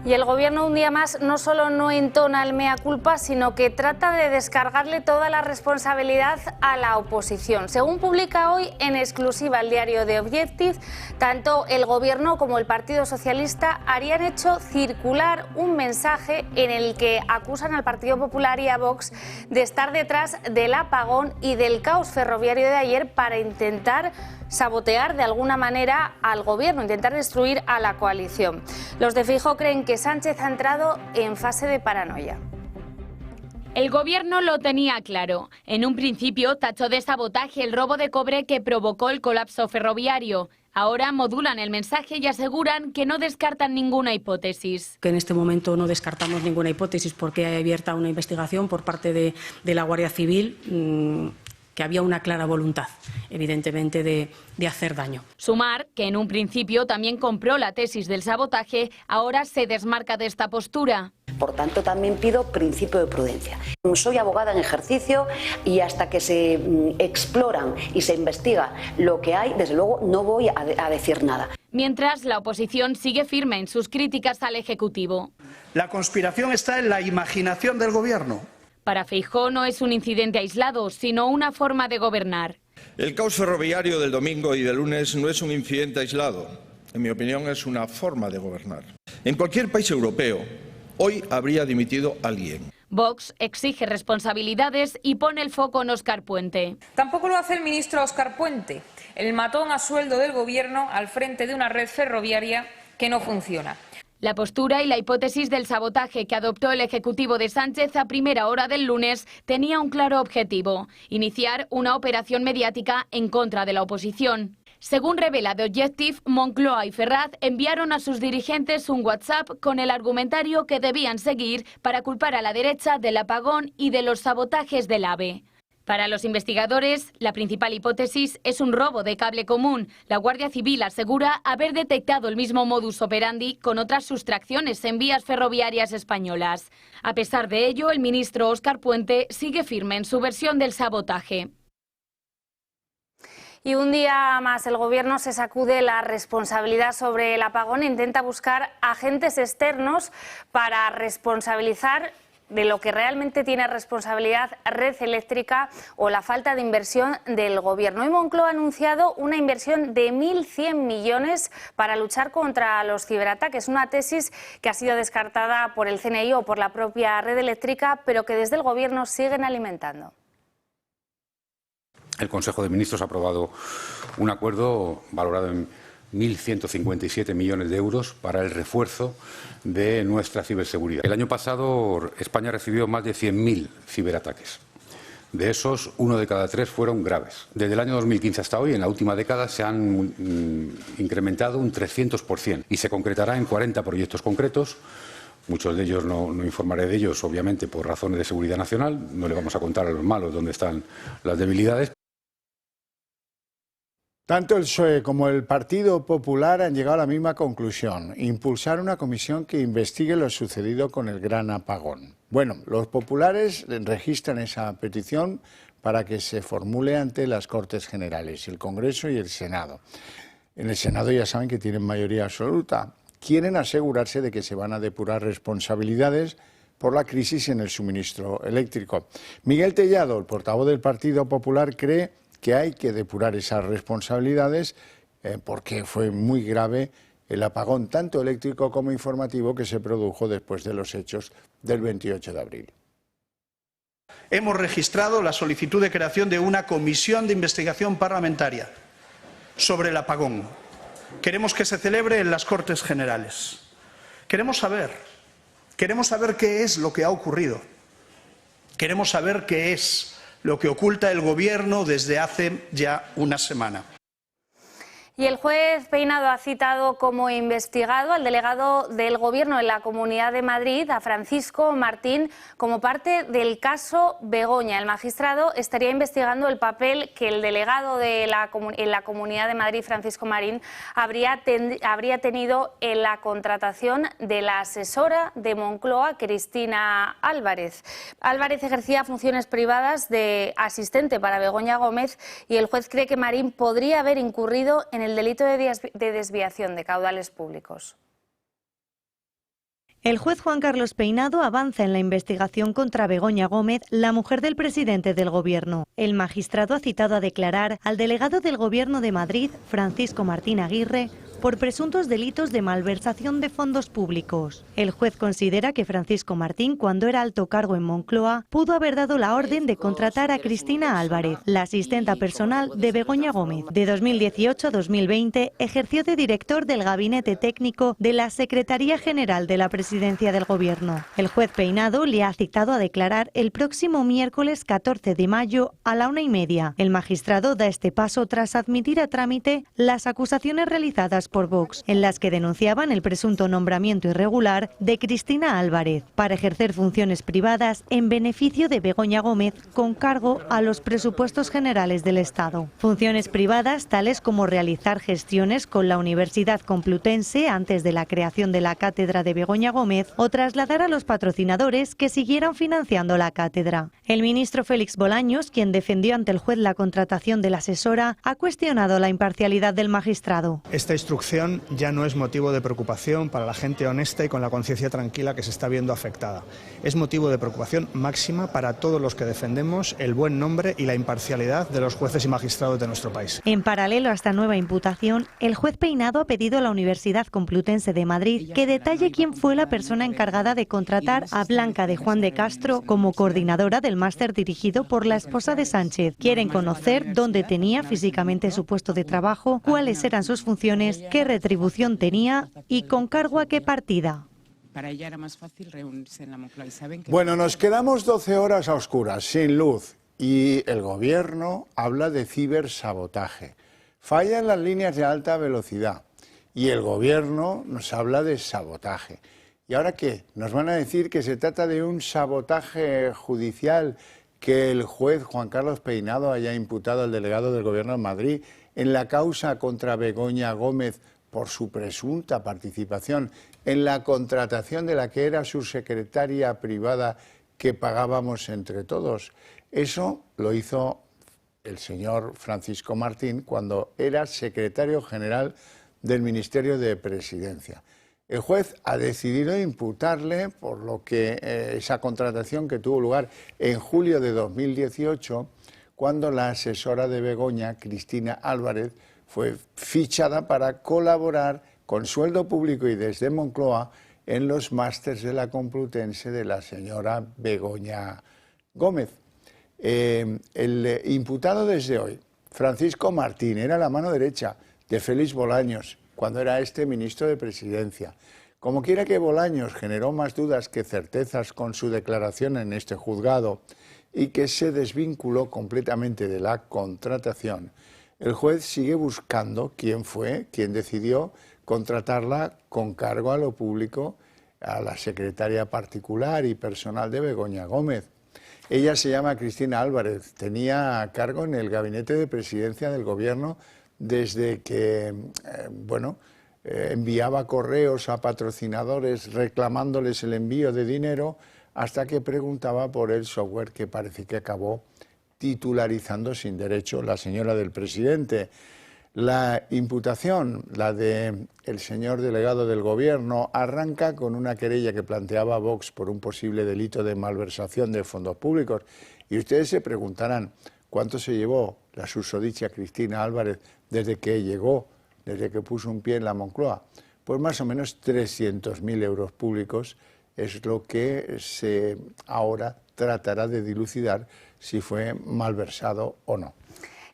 Y el Gobierno un día más no solo no entona el mea culpa, sino que trata de descargarle toda la responsabilidad a la oposición. Según publica hoy en exclusiva el diario The Objective, tanto el Gobierno como el Partido Socialista habrían hecho circular un mensaje en el que acusan al Partido Popular y a Vox de estar detrás del apagón y del caos ferroviario de ayer para intentar sabotear de alguna manera al Gobierno, intentar destruir a la coalición. Los de Feijóo creen que Sánchez ha entrado en fase de paranoia. El Gobierno lo tenía claro. En un principio tachó de sabotaje el robo de cobre que provocó el colapso ferroviario. Ahora modulan el mensaje y aseguran que no descartan ninguna hipótesis. Que en este momento no descartamos ninguna hipótesis porque hay abierta una investigación por parte de la Guardia Civil. había una clara voluntad, evidentemente, de hacer daño. Sumar, que en un principio también compró la tesis del sabotaje, ahora se desmarca de esta postura. Por tanto, también pido principio de prudencia. Soy abogada en ejercicio y hasta que se exploran y se investiga lo que hay, desde luego no voy a decir nada. Mientras, la oposición sigue firme en sus críticas al Ejecutivo. La conspiración está en la imaginación del Gobierno. Para Feijóo no es un incidente aislado, sino una forma de gobernar. El caos ferroviario del domingo y del lunes no es un incidente aislado. En mi opinión, es una forma de gobernar. En cualquier país europeo, hoy habría dimitido alguien. Vox exige responsabilidades y pone el foco en Óscar Puente. Tampoco lo hace el ministro Óscar Puente, el matón a sueldo del Gobierno al frente de una red ferroviaria que no funciona. La postura y la hipótesis del sabotaje que adoptó el Ejecutivo de Sánchez a primera hora del lunes tenía un claro objetivo: iniciar una operación mediática en contra de la oposición. Según revela The Objective, Moncloa y Ferraz enviaron a sus dirigentes un WhatsApp con el argumentario que debían seguir para culpar a la derecha del apagón y de los sabotajes del AVE. Para los investigadores, la principal hipótesis es un robo de cable común. La Guardia Civil asegura haber detectado el mismo modus operandi con otras sustracciones en vías ferroviarias españolas. A pesar de ello, el ministro Óscar Puente sigue firme en su versión del sabotaje. Y un día más el Gobierno se sacude la responsabilidad sobre el apagón e intenta buscar agentes externos para responsabilizar de lo que realmente tiene responsabilidad Red Eléctrica o la falta de inversión del Gobierno. Hoy Moncloa ha anunciado una inversión de 1.100 millones para luchar contra los ciberataques, una tesis que ha sido descartada por el CNI o por la propia Red Eléctrica, pero que desde el Gobierno siguen alimentando. El Consejo de Ministros ha aprobado un acuerdo valorado en 1.157 millones de euros para el refuerzo de nuestra ciberseguridad. El año pasado España recibió más de 100.000 ciberataques. De esos, 1 de cada 3 fueron graves. Desde el año 2015 hasta hoy, en la última década, se han incrementado un 300% y se concretará en 40 proyectos concretos. Muchos de ellos no informaré de ellos, obviamente, por razones de seguridad nacional. No le vamos a contar a los malos dónde están las debilidades. Tanto el PSOE como el Partido Popular han llegado a la misma conclusión: impulsar una comisión que investigue lo sucedido con el gran apagón. Bueno, los populares registran esa petición para que se formule ante las Cortes Generales, el Congreso y el Senado. En el Senado ya saben que tienen mayoría absoluta. Quieren asegurarse de que se van a depurar responsabilidades por la crisis en el suministro eléctrico. Miguel Tellado, el portavoz del Partido Popular, cree que hay que depurar esas responsabilidades porque fue muy grave el apagón tanto eléctrico como informativo que se produjo después de los hechos del 28 de abril. Hemos registrado la solicitud de creación de una comisión de investigación parlamentaria sobre el apagón. Queremos que se celebre en las Cortes Generales. Queremos saber qué es lo que ha ocurrido. Queremos saber qué es lo que oculta el Gobierno desde hace ya una semana. Y el juez Peinado ha citado como investigado al delegado del Gobierno en la Comunidad de Madrid, a Francisco Martín, como parte del caso Begoña. El magistrado estaría investigando el papel que el delegado en la Comunidad de Madrid, Francisco Marín, habría tenido en la contratación de la asesora de Moncloa, Cristina Álvarez. Álvarez ejercía funciones privadas de asistente para Begoña Gómez y el juez cree que Marín podría haber incurrido en el delito de desviación de caudales públicos. El juez Juan Carlos Peinado avanza en la investigación contra Begoña Gómez, la mujer del presidente del Gobierno. El magistrado ha citado a declarar al delegado del Gobierno de Madrid, Francisco Martín Aguirre, por presuntos delitos de malversación de fondos públicos. El juez considera que Francisco Martín, cuando era alto cargo en Moncloa, pudo haber dado la orden de contratar a Cristina Álvarez, la asistenta personal de Begoña Gómez. De 2018 a 2020 ejerció de director del Gabinete Técnico de la Secretaría General de la Presidencia del Gobierno. El juez Peinado le ha citado a declarar el próximo miércoles 14 de mayo a la 1:30. El magistrado da este paso tras admitir a trámite las acusaciones realizadas presentados por Vox, en las que denunciaban el presunto nombramiento irregular de Cristina Álvarez para ejercer funciones privadas en beneficio de Begoña Gómez con cargo a los presupuestos generales del Estado. Funciones privadas tales como realizar gestiones con la Universidad Complutense antes de la creación de la cátedra de Begoña Gómez o trasladar a los patrocinadores que siguieran financiando la cátedra. El ministro Félix Bolaños, quien defendió ante el juez la contratación de la asesora, ha cuestionado la imparcialidad del magistrado. Esta instrucción ya no es motivo de preocupación para la gente honesta y con la conciencia tranquila que se está viendo afectada. Es motivo de preocupación máxima para todos los que defendemos el buen nombre y la imparcialidad de los jueces y magistrados de nuestro país. En paralelo a esta nueva imputación, el juez Peinado ha pedido a la Universidad Complutense de Madrid que detalle quién fue la persona encargada de contratar a Blanca de Juan de Castro como coordinadora del máster dirigido por la esposa de Sánchez. Quieren conocer dónde tenía físicamente su puesto de trabajo, cuáles eran sus funciones, qué retribución tenía y con cargo a qué partida. Para ella era más fácil reunirse en la Moncloa y saben que... Bueno, nos quedamos 12 horas a oscuras, sin luz, y el gobierno habla de cibersabotaje. Fallan las líneas de alta velocidad y el gobierno nos habla de sabotaje. ¿Y ahora qué? ¿Nos van a decir que se trata de un sabotaje judicial que el juez Juan Carlos Peinado haya imputado al delegado del Gobierno de Madrid en la causa contra Begoña Gómez por su presunta participación en la contratación de la que era su secretaria privada que pagábamos entre todos? Eso lo hizo el señor Francisco Martín cuando era secretario general del Ministerio de Presidencia. El juez ha decidido imputarle por lo que esa contratación que tuvo lugar en julio de 2018, cuando la asesora de Begoña, Cristina Álvarez, fue fichada para colaborar con sueldo público y desde Moncloa en los másters de la Complutense de la señora Begoña Gómez. El imputado desde hoy, Francisco Martín, era la mano derecha de Félix Bolaños, cuando era ministro de Presidencia. Como quiera que Bolaños generó más dudas que certezas con su declaración en este juzgado y que se desvinculó completamente de la contratación, el juez sigue buscando quién fue, quién decidió contratarla con cargo a lo público a la secretaria particular y personal de Begoña Gómez. Ella se llama Cristina Álvarez, tenía cargo en el gabinete de presidencia del gobierno desde que, enviaba correos a patrocinadores reclamándoles el envío de dinero hasta que preguntaba por el software que parece que acabó titularizando sin derecho la señora del presidente. La imputación, la del señor delegado del Gobierno, arranca con una querella que planteaba Vox por un posible delito de malversación de fondos públicos. Y ustedes se preguntarán, ¿cuánto se llevó la susodicha Cristina Álvarez desde que llegó, desde que puso un pie en la Moncloa? Pues más o menos 300.000 euros públicos es lo que se ahora tratará de dilucidar si fue malversado o no.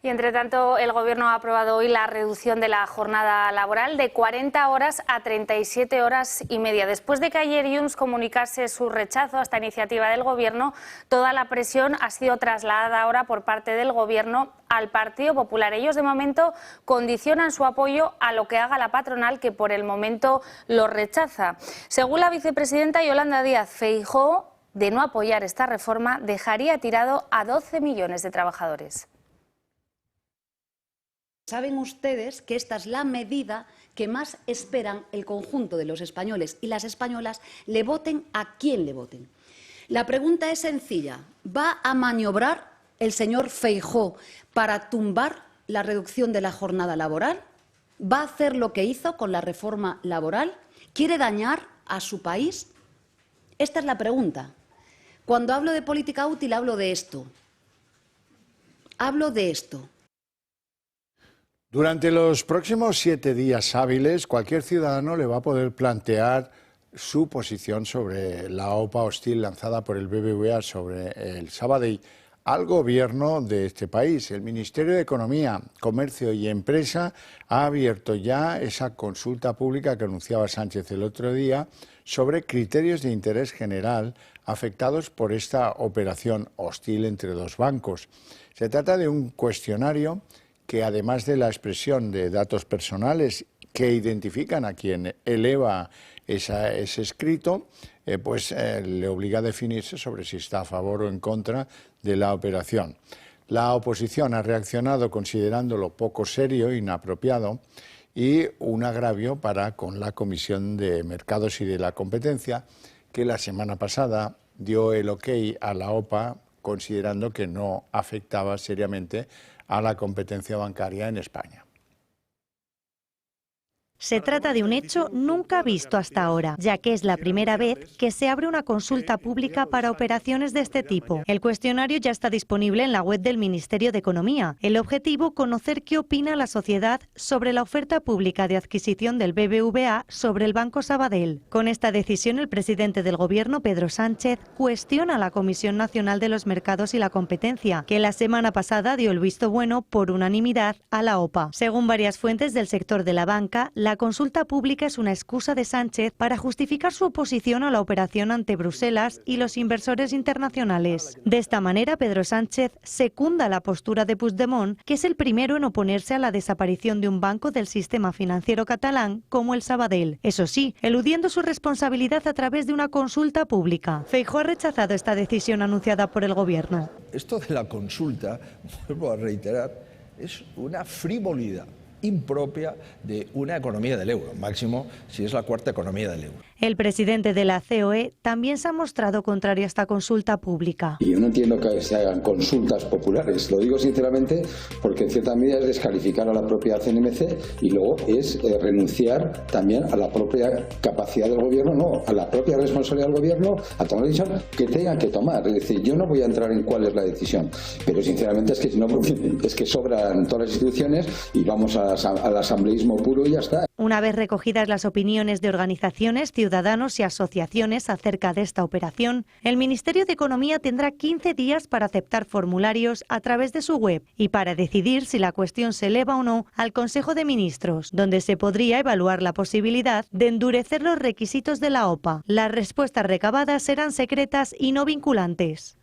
Y entre tanto, el Gobierno ha aprobado hoy la reducción de la jornada laboral de 40 horas a 37 horas y media. Después de que ayer Junts comunicase su rechazo a esta iniciativa del Gobierno, toda la presión ha sido trasladada ahora por parte del Gobierno al Partido Popular. Ellos, de momento, condicionan su apoyo a lo que haga la patronal, que por el momento lo rechaza. Según la vicepresidenta Yolanda Díaz, Feijóo, de no apoyar esta reforma, dejaría tirado a 12 millones de trabajadores. Saben ustedes que esta es la medida que más esperan el conjunto de los españoles y las españolas, le voten a quien le voten. La pregunta es sencilla. ¿Va a maniobrar el señor Feijóo para tumbar la reducción de la jornada laboral? ¿Va a hacer lo que hizo con la reforma laboral? ¿Quiere dañar a su país? Esta es la pregunta. Cuando hablo de política útil, hablo de esto. Hablo de esto. Durante los próximos 7 días hábiles, cualquier ciudadano le va a poder plantear su posición sobre la OPA hostil lanzada por el BBVA sobre el Sabadell al gobierno de este país. El Ministerio de Economía, Comercio y Empresa ha abierto ya esa consulta pública que anunciaba Sánchez el otro día sobre criterios de interés general afectados por esta operación hostil entre dos bancos. Se trata de un cuestionario que, además de la expresión de datos personales que identifican a quien eleva ese escrito, le obliga a definirse sobre si está a favor o en contra de la operación. La oposición ha reaccionado considerándolo poco serio, inapropiado y un agravio para con la Comisión de Mercados y de la Competencia, que la semana pasada dio el ok a la OPA, considerando que no afectaba seriamente a la competencia bancaria en España. Se trata de un hecho nunca visto hasta ahora, ya que es la primera vez que se abre una consulta pública para operaciones de este tipo. El cuestionario ya está disponible en la web del Ministerio de Economía. El objetivo, conocer qué opina la sociedad sobre la oferta pública de adquisición del BBVA sobre el Banco Sabadell. Con esta decisión, el presidente del Gobierno, Pedro Sánchez, cuestiona a la Comisión Nacional de los Mercados y la Competencia, que la semana pasada dio el visto bueno por unanimidad a la OPA. Según varias fuentes del sector de la banca, la consulta pública es una excusa de Sánchez para justificar su oposición a la operación ante Bruselas y los inversores internacionales. De esta manera, Pedro Sánchez secunda la postura de Puigdemont, que es el primero en oponerse a la desaparición de un banco del sistema financiero catalán como el Sabadell. Eso sí, eludiendo su responsabilidad a través de una consulta pública. Feijóo ha rechazado esta decisión anunciada por el Gobierno. Esto de la consulta, vuelvo a reiterar, es una frivolidad impropia de una economía del euro, máximo si es la cuarta economía del euro. El presidente de la COE también se ha mostrado contrario a esta consulta pública. Yo no entiendo que se hagan consultas populares, lo digo sinceramente porque en cierta medida es descalificar a la propia CNMC y luego es renunciar también a la propia capacidad del gobierno, no, a la propia responsabilidad del gobierno a tomar la decisión que tengan que tomar. Es decir, yo no voy a entrar en cuál es la decisión, pero sinceramente es que si no, es que sobran todas las instituciones y vamos al asambleísmo puro y ya está. Una vez recogidas las opiniones de organizaciones, ciudadanos y asociaciones acerca de esta operación, el Ministerio de Economía tendrá 15 días para aceptar formularios a través de su web y para decidir si la cuestión se eleva o no al Consejo de Ministros, donde se podría evaluar la posibilidad de endurecer los requisitos de la OPA. Las respuestas recabadas serán secretas y no vinculantes.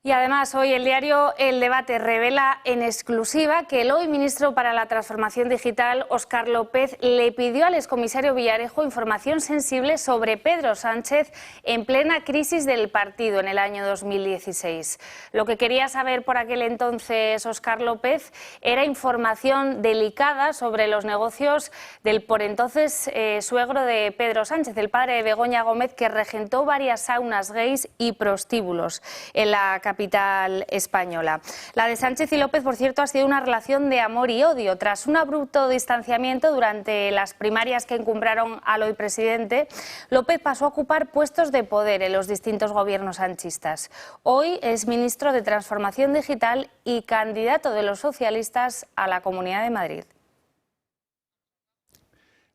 Y además hoy el diario El Debate revela en exclusiva que el hoy ministro para la Transformación Digital, Óscar López, le pidió al excomisario Villarejo información sensible sobre Pedro Sánchez en plena crisis del partido en el año 2016. Lo que quería saber por aquel entonces Óscar López era información delicada sobre los negocios del por entonces suegro de Pedro Sánchez, el padre de Begoña Gómez, que regentó varias saunas gays y prostíbulos en la capital española. La de Sánchez y López, por cierto, ha sido una relación de amor y odio. Tras un abrupto distanciamiento durante las primarias que encumbraron al hoy presidente, López pasó a ocupar puestos de poder en los distintos gobiernos sanchistas. Hoy es ministro de Transformación Digital y candidato de los socialistas a la Comunidad de Madrid.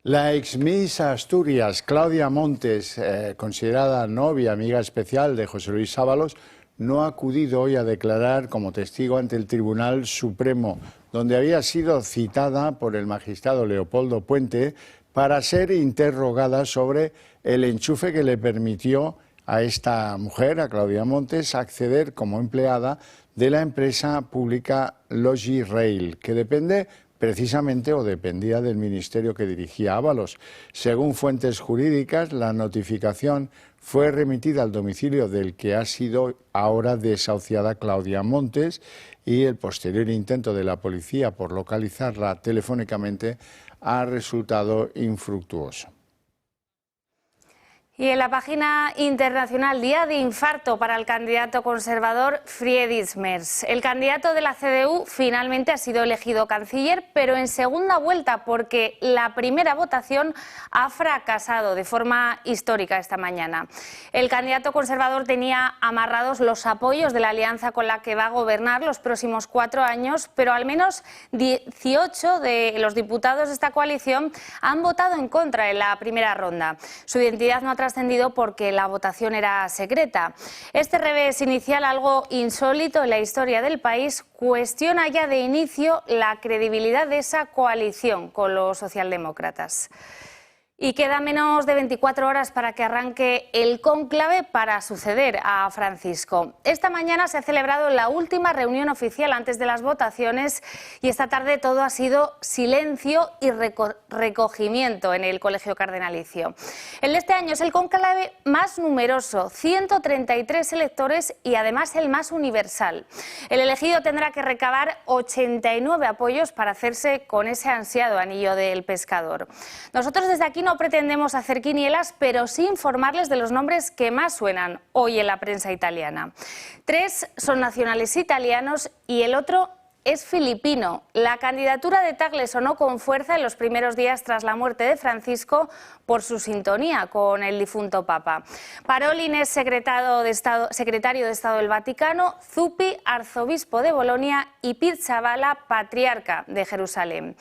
La ex-Miss Asturias, Claudia Montes, considerada novia, amiga especial de José Luis Ábalos, no ha acudido hoy a declarar como testigo ante el Tribunal Supremo, donde había sido citada por el magistrado Leopoldo Puente para ser interrogada sobre el enchufe que le permitió a esta mujer, a Claudia Montes, acceder como empleada de la empresa pública Logirail, que depende precisamente o dependía del ministerio que dirigía Ábalos. Según fuentes jurídicas, la notificación fue remitida al domicilio del que ha sido ahora desahuciada Claudia Montes y el posterior intento de la policía por localizarla telefónicamente ha resultado infructuoso. Y en la página internacional, día de infarto para el candidato conservador Friedrich Merz. El candidato de la CDU finalmente ha sido elegido canciller, pero en segunda vuelta porque la primera votación ha fracasado de forma histórica esta mañana. El candidato conservador tenía amarrados los apoyos de la alianza con la que va a gobernar los próximos 4 años, pero al menos 18 de los diputados de esta coalición han votado en contra en la primera ronda. Su identidad no ha trascendido porque la votación era secreta. Este revés inicial, algo insólito en la historia del país, cuestiona ya de inicio la credibilidad de esa coalición con los socialdemócratas. Y queda menos de 24 horas para que arranque el cónclave para suceder a Francisco. Esta mañana se ha celebrado la última reunión oficial antes de las votaciones y esta tarde todo ha sido silencio y recogimiento en el Colegio Cardenalicio. El de este año es el cónclave más numeroso, 133 electores y además el más universal. El elegido tendrá que recabar 89 apoyos para hacerse con ese ansiado anillo del pescador. Nosotros desde aquí no pretendemos hacer quinielas, pero sí informarles de los nombres que más suenan hoy en la prensa italiana. 3 son nacionales italianos y el otro es filipino. La candidatura de Tagle sonó con fuerza en los primeros días tras la muerte de Francisco por su sintonía con el difunto Papa. Parolin es secretario de Estado del Vaticano, Zuppi, arzobispo de Bolonia y Pizzaballa, patriarca de Jerusalén.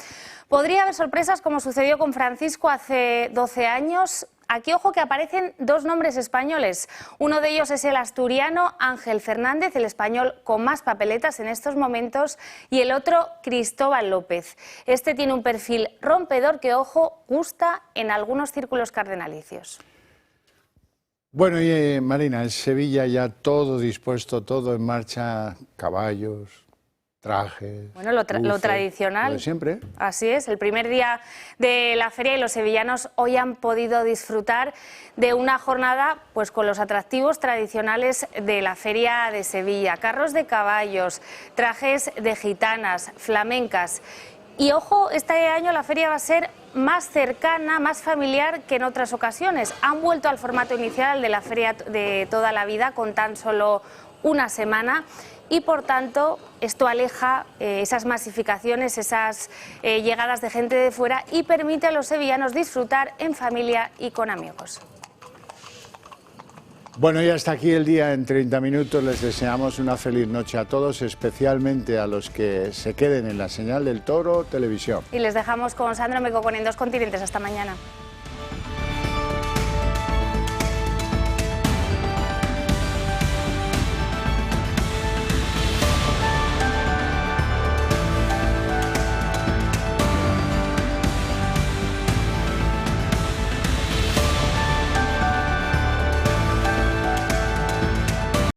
Podría haber sorpresas como sucedió con Francisco hace 12 años. Aquí ojo que aparecen 2 nombres españoles. Uno de ellos es el asturiano Ángel Fernández, el español con más papeletas en estos momentos, y el otro Cristóbal López. Este tiene un perfil rompedor que, ojo, gusta en algunos círculos cardenalicios. Bueno, y Marina, en Sevilla ya todo dispuesto, todo en marcha, caballos, trajes, bueno, lo tradicional. Lo de siempre. Así es, el primer día de la feria y los sevillanos hoy han podido disfrutar de una jornada pues con los atractivos tradicionales de la feria de Sevilla. Carros de caballos, trajes de gitanas, flamencas. Y ojo, este año la feria va a ser más cercana, más familiar que en otras ocasiones. Han vuelto al formato inicial de la feria de toda la vida con tan solo una semana. Y por tanto esto aleja esas masificaciones, esas llegadas de gente de fuera y permite a los sevillanos disfrutar en familia y con amigos. Bueno, y hasta aquí el día en 30 minutos. Les deseamos una feliz noche a todos, especialmente a los que se queden en la señal del Toro Televisión. Y les dejamos con Sandro Mecocón en Dos Continentes. Hasta mañana.